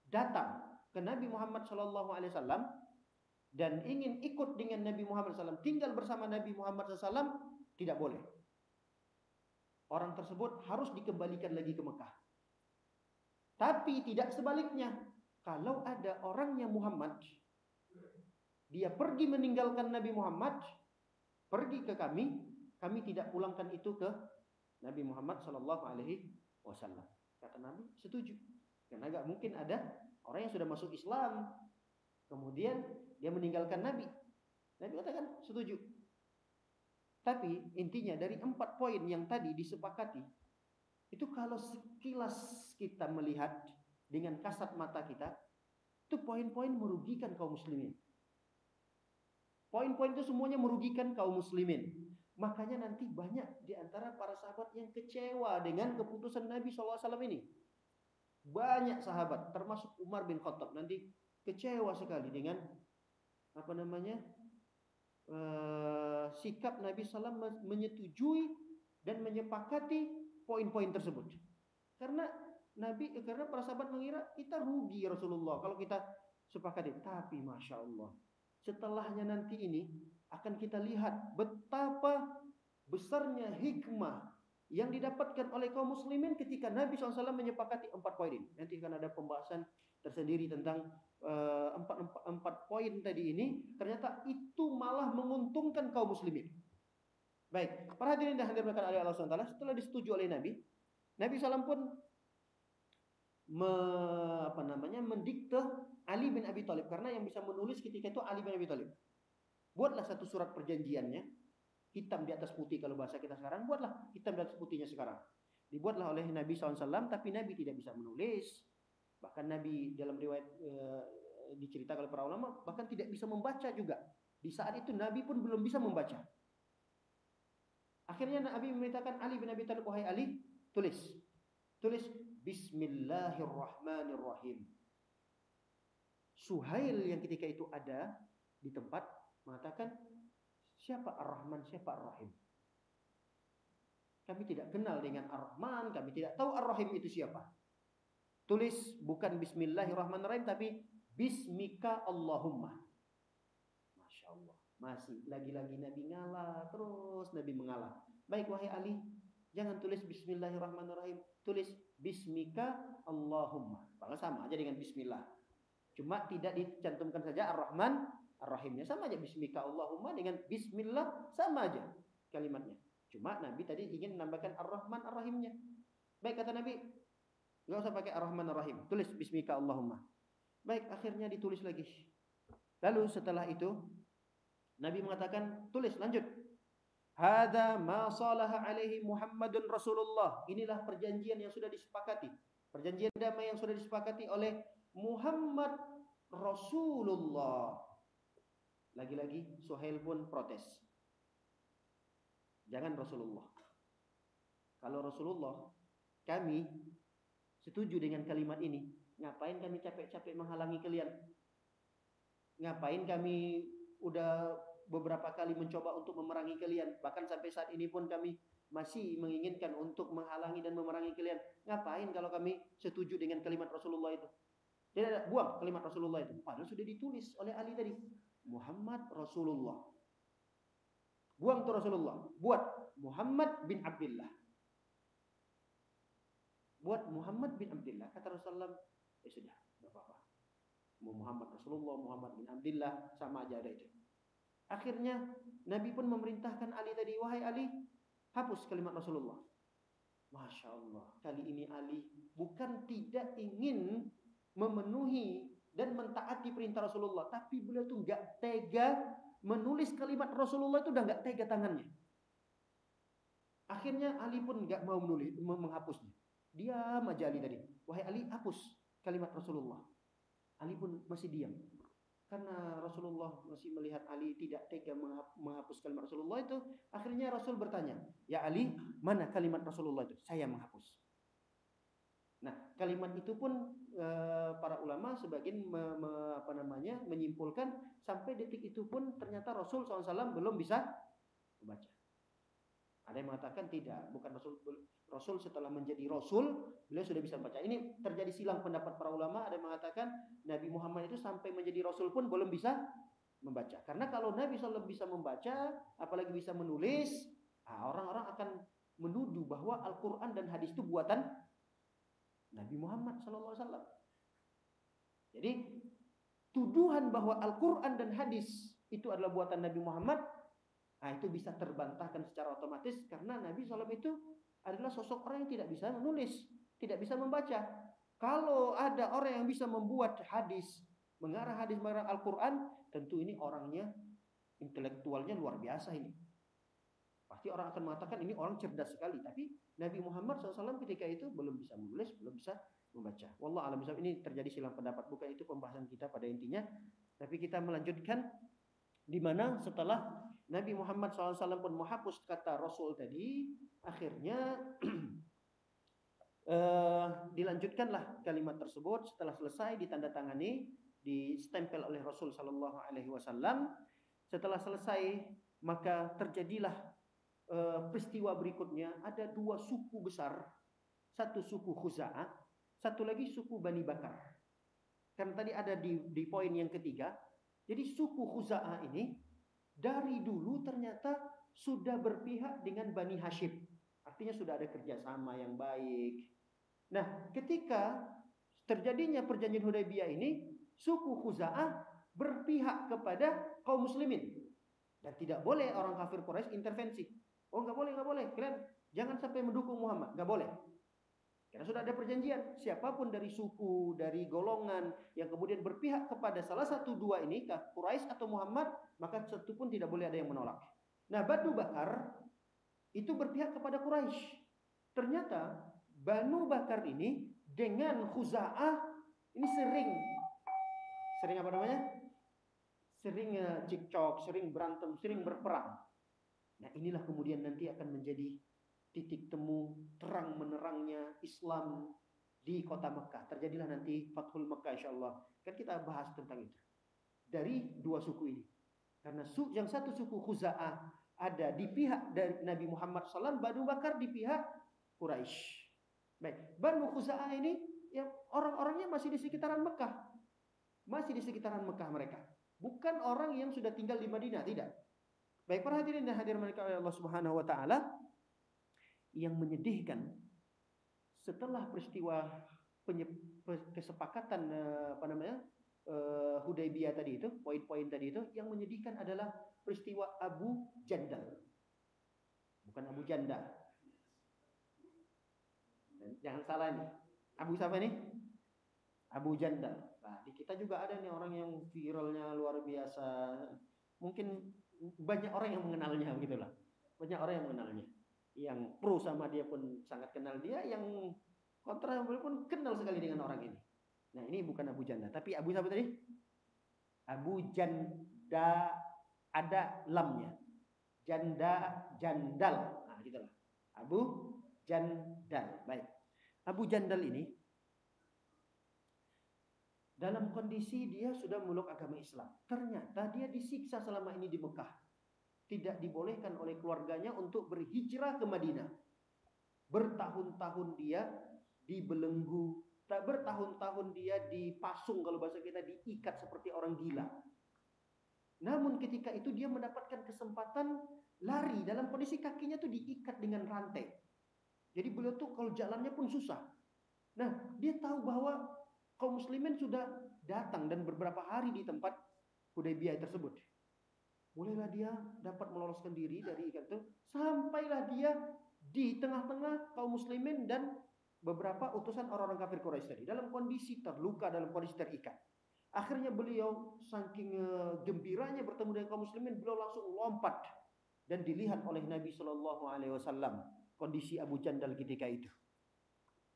datang ke Nabi Muhammad SAW dan ingin ikut dengan Nabi Muhammad SAW, tinggal bersama Nabi Muhammad SAW, tidak boleh. Orang tersebut harus dikembalikan lagi ke Mekah. Tapi tidak sebaliknya. Kalau ada orangnya Muhammad, dia pergi meninggalkan Nabi Muhammad, pergi ke kami tidak pulangkan itu ke Nabi Muhammad SAW. Kata Nabi, setuju. Karena gak mungkin ada orang yang sudah masuk Islam, kemudian dia meninggalkan Nabi. Nabi katakan setuju. Tapi intinya dari 4 poin yang tadi disepakati, itu kalau sekilas kita melihat dengan kasat mata kita, itu poin-poin merugikan kaum muslimin. Poin-poin itu semuanya merugikan kaum muslimin. Makanya nanti banyak di antara para sahabat yang kecewa dengan keputusan Nabi SAW ini. Banyak sahabat, termasuk Umar bin Khattab, nanti kecewa sekali dengan apa namanya sikap Nabi SAW menyetujui dan menyepakati poin-poin tersebut. Karena karena para sahabat mengira kita rugi Rasulullah kalau kita sepakati. Tapi Masya Allah, setelahnya nanti ini akan kita lihat betapa besarnya hikmah yang didapatkan oleh kaum muslimin ketika Nabi SAW menyepakati 4 poin ini. Nanti akan ada pembahasan tersendiri tentang empat poin tadi ini. Ternyata itu malah menguntungkan kaum muslimin. Baik, para hadirin dan hadirat oleh Allah SWT, setelah disetujui oleh Nabi SAW pun mendikte Ali bin Abi Thalib, karena yang bisa menulis ketika itu Ali bin Abi Thalib. Buatlah satu surat perjanjiannya, hitam di atas putih kalau bahasa kita sekarang, buatlah hitam di atas putihnya sekarang. Dibuatlah oleh Nabi SAW, tapi Nabi tidak bisa menulis. Bahkan Nabi dalam riwayat diceritakan oleh para ulama, bahkan tidak bisa membaca juga. Di saat itu Nabi pun belum bisa membaca. Akhirnya Nabi memerintahkan Ali bin Abi Thalib, wahai Ali, tulis Bismillahirrahmanirrahim. Suhail yang ketika itu ada di tempat mengatakan, siapa Ar-Rahman, siapa Ar-Rahim? Kami tidak kenal dengan Ar-Rahman, kami tidak tahu Ar-Rahim itu siapa. Tulis bukan Bismillahirrahmanirrahim, tapi Bismika Allahumma. Masya Allah. Masih lagi-lagi Nabi ngalah, terus Nabi mengalah. Baik wahai Ali, jangan tulis Bismillahirrahmanirrahim, tulis Bismika Allahumma. Bahkan sama aja dengan Bismillah. Cuma tidak dicantumkan saja Ar-Rahman, Ar-Rahimnya. Sama aja Bismika Allahumma dengan Bismillah, sama aja kalimatnya. Cuma Nabi tadi ingin menambahkan Ar-Rahman, Ar-Rahimnya. Baik kata Nabi, nggak usah pakai Ar-Rahman, Ar-Rahim, tulis Bismika Allahumma. Baik, akhirnya ditulis lagi. Lalu setelah itu Nabi mengatakan, tulis lanjut. Hadza ma salaha alaihi Muhammadun Rasulullah. Inilah perjanjian yang sudah disepakati. Perjanjian damai yang sudah disepakati oleh Muhammad Rasulullah. Lagi-lagi Suhail pun protes. Jangan Rasulullah. Kalau Rasulullah, kami setuju dengan kalimat ini. Ngapain kami capek-capek menghalangi kalian? Ngapain kami udah beberapa kali mencoba untuk memerangi kalian, bahkan sampai saat ini pun kami masih menginginkan untuk menghalangi dan memerangi kalian. Ngapain kalau kami setuju dengan kalimat Rasulullah itu? Tidak, buang kalimat Rasulullah itu. Padahal sudah ditulis oleh Ali tadi, Muhammad Rasulullah. Buang tuh Rasulullah, buat Muhammad bin Abdullah. Buat Muhammad bin Abdullah. Kata Rasulullah, ya sudah, enggak apa-apa. Mau Muhammad Rasulullah, Muhammad bin Abdullah, sama aja ada itu. Akhirnya Nabi pun memerintahkan Ali tadi, wahai Ali, hapus kalimat Rasulullah. Masya Allah, kali ini Ali bukan tidak ingin memenuhi dan mentaati perintah Rasulullah, tapi beliau tuh nggak tega menulis kalimat Rasulullah, itu udah nggak tega tangannya. Akhirnya Ali pun nggak mau menulis, menghapusnya. Diam aja Ali tadi, wahai Ali, hapus kalimat Rasulullah. Ali pun masih diam. Karena Rasulullah masih melihat Ali tidak tega menghapus kalimat Rasulullah itu, akhirnya Rasul bertanya, ya Ali, mana kalimat Rasulullah itu? Saya menghapus. Nah, kalimat itu pun para ulama sebagian menyimpulkan sampai detik itu pun ternyata Rasul SAW belum bisa membaca. Ada yang mengatakan tidak, bukan Rasul setelah menjadi Rasul, beliau sudah bisa membaca. Ini terjadi silang pendapat para ulama. Ada yang mengatakan Nabi Muhammad itu sampai menjadi Rasul pun belum bisa membaca. Karena kalau Nabi SAW bisa membaca, apalagi bisa menulis, orang-orang akan menuduh bahwa Al-Quran dan hadis itu buatan Nabi Muhammad SAW. Jadi tuduhan bahwa Al-Quran dan hadis itu adalah buatan Nabi Muhammad, itu bisa terbantahkan secara otomatis karena Nabi SAW itu adalah sosok orang yang tidak bisa menulis, tidak bisa membaca. Kalau ada orang yang bisa membuat hadis, mengarang Al-Quran, tentu ini orangnya, intelektualnya luar biasa ini. Pasti orang akan mengatakan ini orang cerdas sekali. Tapi Nabi Muhammad SAW ketika itu belum bisa menulis, belum bisa membaca. Wallah alam bishawab. Ini terjadi silang pendapat, bukan itu pembahasan kita pada intinya. Tapi kita melanjutkan di mana setelah Nabi Muhammad SAW pun menghapus kata Rasul tadi, akhirnya Dilanjutkanlah kalimat tersebut. Setelah selesai ditandatangani, distempel oleh Rasul sallallahu alaihi wasallam. Setelah selesai, maka terjadilah peristiwa berikutnya. Ada dua suku besar, satu suku Khuza'ah, satu lagi suku Bani Bakar. Karena tadi ada di poin yang ketiga. Jadi suku Khuza'ah ini dari dulu ternyata sudah berpihak dengan Bani Hashim. Artinya sudah ada kerjasama yang baik. Nah, ketika terjadinya perjanjian Hudaybiyah ini, suku Khuza'ah berpihak kepada kaum muslimin. Dan tidak boleh orang kafir Quraisy intervensi. Oh, nggak boleh, nggak boleh. Kalian jangan sampai mendukung Muhammad, nggak boleh. Karena sudah ada perjanjian, siapapun dari suku, dari golongan yang kemudian berpihak kepada salah satu dua ini, Quraisy atau Muhammad, maka satu pun tidak boleh ada yang menolak. Nah, Banu Bakar itu berpihak kepada Quraisy. Ternyata Banu Bakar ini dengan Khuza'ah ini sering apa namanya? Sering cekcok, sering berantem, sering berperang. Nah, inilah kemudian nanti akan menjadi titik temu terang menerangnya Islam di kota Mekah. Terjadilah nanti Fathul Mekah insyaallah. Kan kita bahas tentang itu. Dari dua suku ini. Karena yang satu suku Khuza'ah ada di pihak dari Nabi Muhammad SAW, Banu Bakar di pihak Quraisy. Baik, Banu Khuza'ah ini yang orang-orangnya masih di sekitaran Mekah. Masih di sekitaran Mekah mereka. Bukan orang yang sudah tinggal di Madinah, tidak. Baik, para hadirin dan hadirat mereka oleh Allah Subhanahu wa taala, yang menyedihkan setelah peristiwa kesepakatan Hudaybiyah tadi itu, poin-poin tadi itu, yang menyedihkan adalah peristiwa Abu Jandal. Bukan Abu Janda. Jangan salah nih. Abu siapa nih? Abu Jandal. Nah, di kita juga ada nih orang yang viralnya luar biasa. Mungkin banyak orang yang mengenalnya begitulah. Banyak orang yang mengenalnya. Yang pro sama dia pun sangat kenal dia, yang kontra pun kenal sekali dengan orang ini. Nah, ini bukan Abu Janda, tapi Abu siapa tadi? Abu Janda, ada lamnya. Janda, jandal. Nah, gitulah. Abu Jandal. Baik. Abu Jandal ini dalam kondisi dia sudah memeluk agama Islam. Ternyata dia disiksa selama ini di Mekah. Tidak dibolehkan oleh keluarganya untuk berhijrah ke Madinah. Bertahun-tahun dia dibelenggu, bertahun-tahun dia dipasung, kalau bahasa kita diikat seperti orang gila. Namun ketika itu dia mendapatkan kesempatan lari dalam kondisi kakinya tuh diikat dengan rantai. Jadi beliau tuh kalau jalannya pun susah. Nah, dia tahu bahwa kaum muslimin sudah datang dan beberapa hari di tempat Hudaybiyah tersebut. Bolehlah dia dapat meloloskan diri dari ikat itu, sampailah dia di tengah-tengah kaum muslimin dan beberapa utusan orang-orang kafir Quraisy tadi dalam kondisi terluka, dalam kondisi terikat. Akhirnya beliau saking gembiranya bertemu dengan kaum muslimin, beliau langsung lompat dan dilihat oleh Nabi Shallallahu alaihi wasallam kondisi Abu Jandal ketika itu.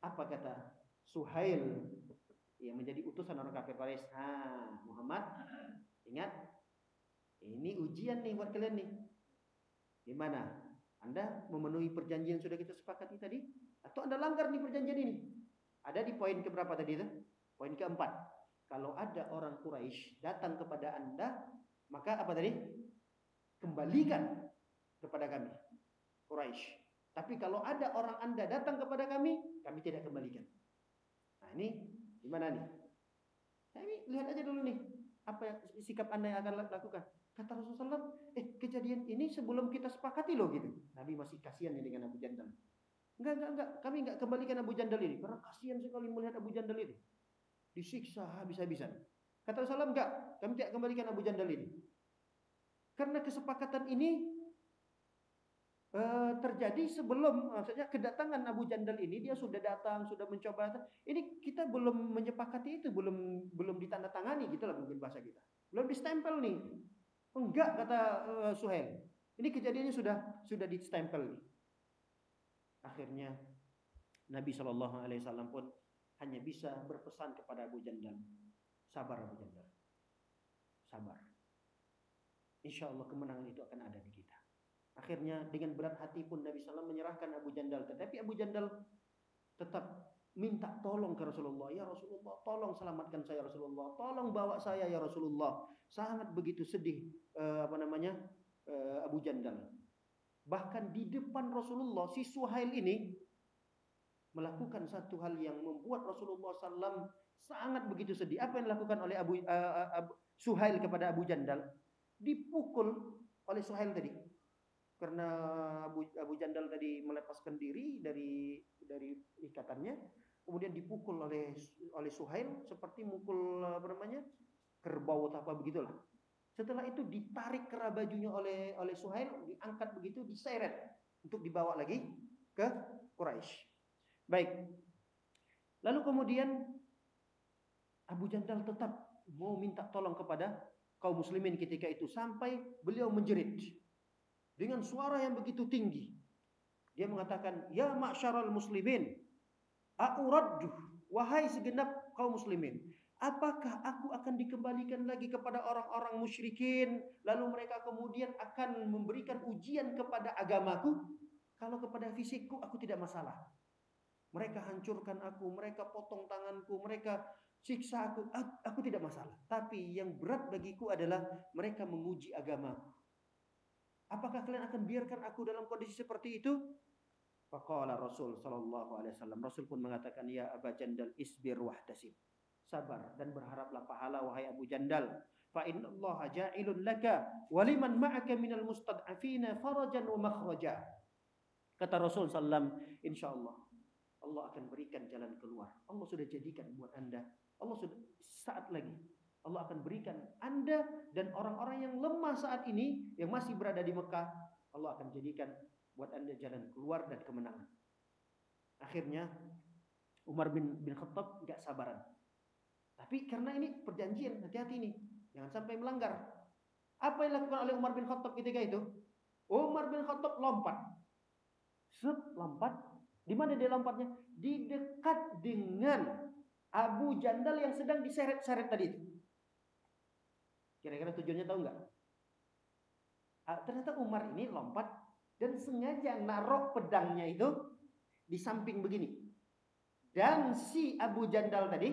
Apa kata Suhail yang menjadi utusan orang kafir Quraisy? Muhammad, ingat, ini ujian nih buat kalian nih. Gimana? Anda memenuhi perjanjian sudah kita sepakati tadi? Atau Anda langgar nih perjanjian ini? Ada di poin keberapa tadi itu? Poin keempat. Kalau ada orang Quraisy datang kepada Anda, maka apa tadi? Kembalikan kepada kami, Quraisy. Tapi kalau ada orang Anda datang kepada kami tidak kembalikan. Nah, ini gimana nih? Nah, ini lihat aja dulu nih, apa sikap Anda yang akan lakukan. Kata Rasulullah SAW, kejadian ini sebelum kita sepakati loh gitu. Nabi masih kasihan nih dengan Abu Jandal. Enggak, kami enggak kembalikan Abu Jandal ini, karena kasihan sekali melihat Abu Jandal ini disiksa habis-habisan. Kata Rasulullah, enggak, kami tidak kembalikan Abu Jandal ini. Karena kesepakatan ini terjadi sebelum, maksudnya kedatangan Abu Jandal ini, dia sudah datang, sudah mencoba. Ini kita belum menyepakati itu, belum ditandatangani gitu lah mungkin bahasa kita. Belum distempel nih. Enggak, kata Suhail. Ini kejadiannya sudah distempel nih. Akhirnya Nabi Shallallahu alaihi wasallam pun hanya bisa berpesan kepada Abu Jandal, sabar Abu Jandal, sabar. Insya Allah kemenangan itu akan ada di kita. Akhirnya dengan berat hati pun Nabi SAW menyerahkan Abu Jandal. Tetapi Abu Jandal tetap minta tolong ke Rasulullah. Ya Rasulullah, tolong selamatkan saya Rasulullah. Tolong bawa saya ya Rasulullah. Sangat begitu sedih Abu Jandal. Bahkan di depan Rasulullah si Suhail ini melakukan satu hal yang membuat Rasulullah SAW sangat begitu sedih. Apa yang dilakukan oleh Suhail kepada Abu Jandal? Dipukul oleh Suhail tadi. Karena Abu Jandal tadi melepaskan diri dari ikatannya, kemudian dipukul oleh Suhail seperti mukul kerbau atau apa begitulah. Setelah itu ditarik kera bajunya oleh Suhail, diangkat begitu, diseret untuk dibawa lagi ke Quraisy. Baik. Lalu kemudian Abu Jandal tetap mau minta tolong kepada kaum muslimin ketika itu sampai beliau menjerit dengan suara yang begitu tinggi. Dia mengatakan, "Ya ma'syaral muslimin, a'uraddu, wahai segenap kaum muslimin, apakah aku akan dikembalikan lagi kepada orang-orang musyrikin, lalu mereka kemudian akan memberikan ujian kepada agamaku? Kalau kepada fisikku aku tidak masalah. Mereka hancurkan aku, mereka potong tanganku, mereka siksa aku tidak masalah. Tapi yang berat bagiku adalah mereka menguji agamaku. Apakah kalian akan biarkan aku dalam kondisi seperti itu?" Faqala Rasul sallallahu alaihi wasallam. Rasul pun mengatakan, "Ya Abu Jandal, isbir wahtasib." Sabar dan berharaplah pahala wahai Abu Jandal. Fa innallaha ja'ilun laka wa liman ma'aka minal mustad'afina farajan wa makhraja. Kata Rasul sallam, insyaallah Allah akan berikan jalan keluar. Allah sudah jadikan buat Anda. Allah sudah saat lagi Allah akan berikan Anda dan orang-orang yang lemah saat ini yang masih berada di Mekah, Allah akan jadikan buat Anda jalan keluar dan kemenangan. Akhirnya Umar bin Khattab enggak sabaran. Tapi karena ini perjanjian, hati-hati nih, jangan sampai melanggar. Apa yang dilakukan oleh Umar bin Khattab ketika itu? Umar bin Khattab lompat. Lompat. Di mana dia lompatnya? Di dekat dengan Abu Jandal yang sedang diseret-seret tadi itu. Kira-kira tujuannya tahu nggak? Ternyata Umar ini lompat dan sengaja naruh pedangnya itu di samping begini. Dan si Abu Jandal tadi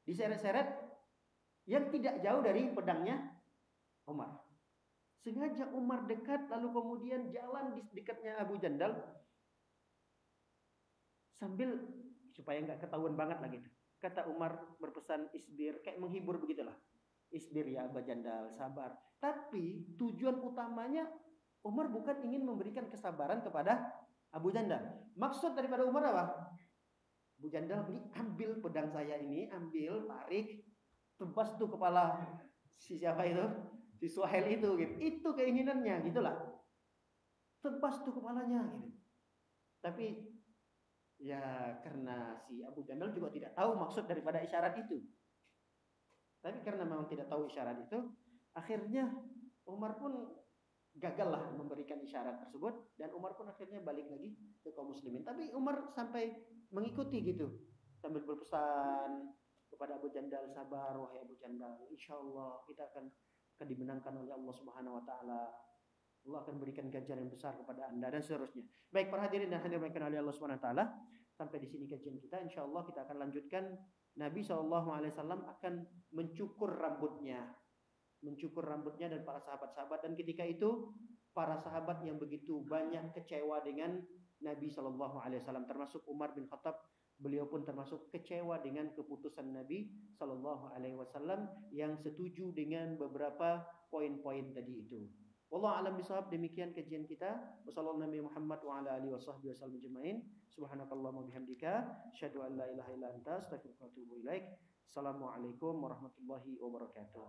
diseret-seret yang tidak jauh dari pedangnya Umar. Sengaja Umar dekat lalu kemudian jalan di dekatnya Abu Jandal sambil supaya nggak ketahuan banget lah gitu. Kata Umar berpesan isbir, kayak menghibur begitulah. Isbir ya Abu Jandal, sabar. Tapi tujuan utamanya Umar bukan ingin memberikan kesabaran kepada Abu Jandal. Maksud daripada Umar apa? Abu Jandal ini ambil pedang saya ini, ambil, tarik, tebas tuh kepala si siapa itu? Si Suhail itu gitu. Itu keinginannya gitulah. Tebas tuh kepalanya gitu. Tapi ya karena si Abu Jandal juga tidak tahu maksud daripada isyarat itu. Tapi karena memang tidak tahu isyarat itu, akhirnya Umar pun gagallah memberikan isyarat tersebut dan Umar pun akhirnya balik lagi ke kaum muslimin. Tapi Umar sampai mengikuti gitu sambil berpesan kepada Abu Jandal, sabar wahai Abu Jandal, insyaallah kita akan dimenangkan oleh Allah Subhanahu wa taala. Allah akan berikan ganjaran yang besar kepada Anda dan seterusnya. Baik para hadirin dan hadirat oleh Allah Subhanahu wa taala, sampai di sini kajian kita. Insyaallah kita akan lanjutkan. Nabi SAW akan mencukur rambutnya dan para sahabat-sahabat, dan ketika itu para sahabat yang begitu banyak kecewa dengan Nabi SAW, termasuk Umar bin Khattab, beliau pun termasuk kecewa dengan keputusan Nabi SAW yang setuju dengan beberapa poin-poin tadi itu. Wallahu a'lam bishawab. Demikian kajian kita. Wassallallahu Nabi Muhammad wa ala alihi washabbihi wasallam ajma'in. Subhanakallahumma bihamdika asyhadu an la ilaha illa anta astaghfiruka wa atubu ilaik. Assalamualaikum warahmatullahi wabarakatuh.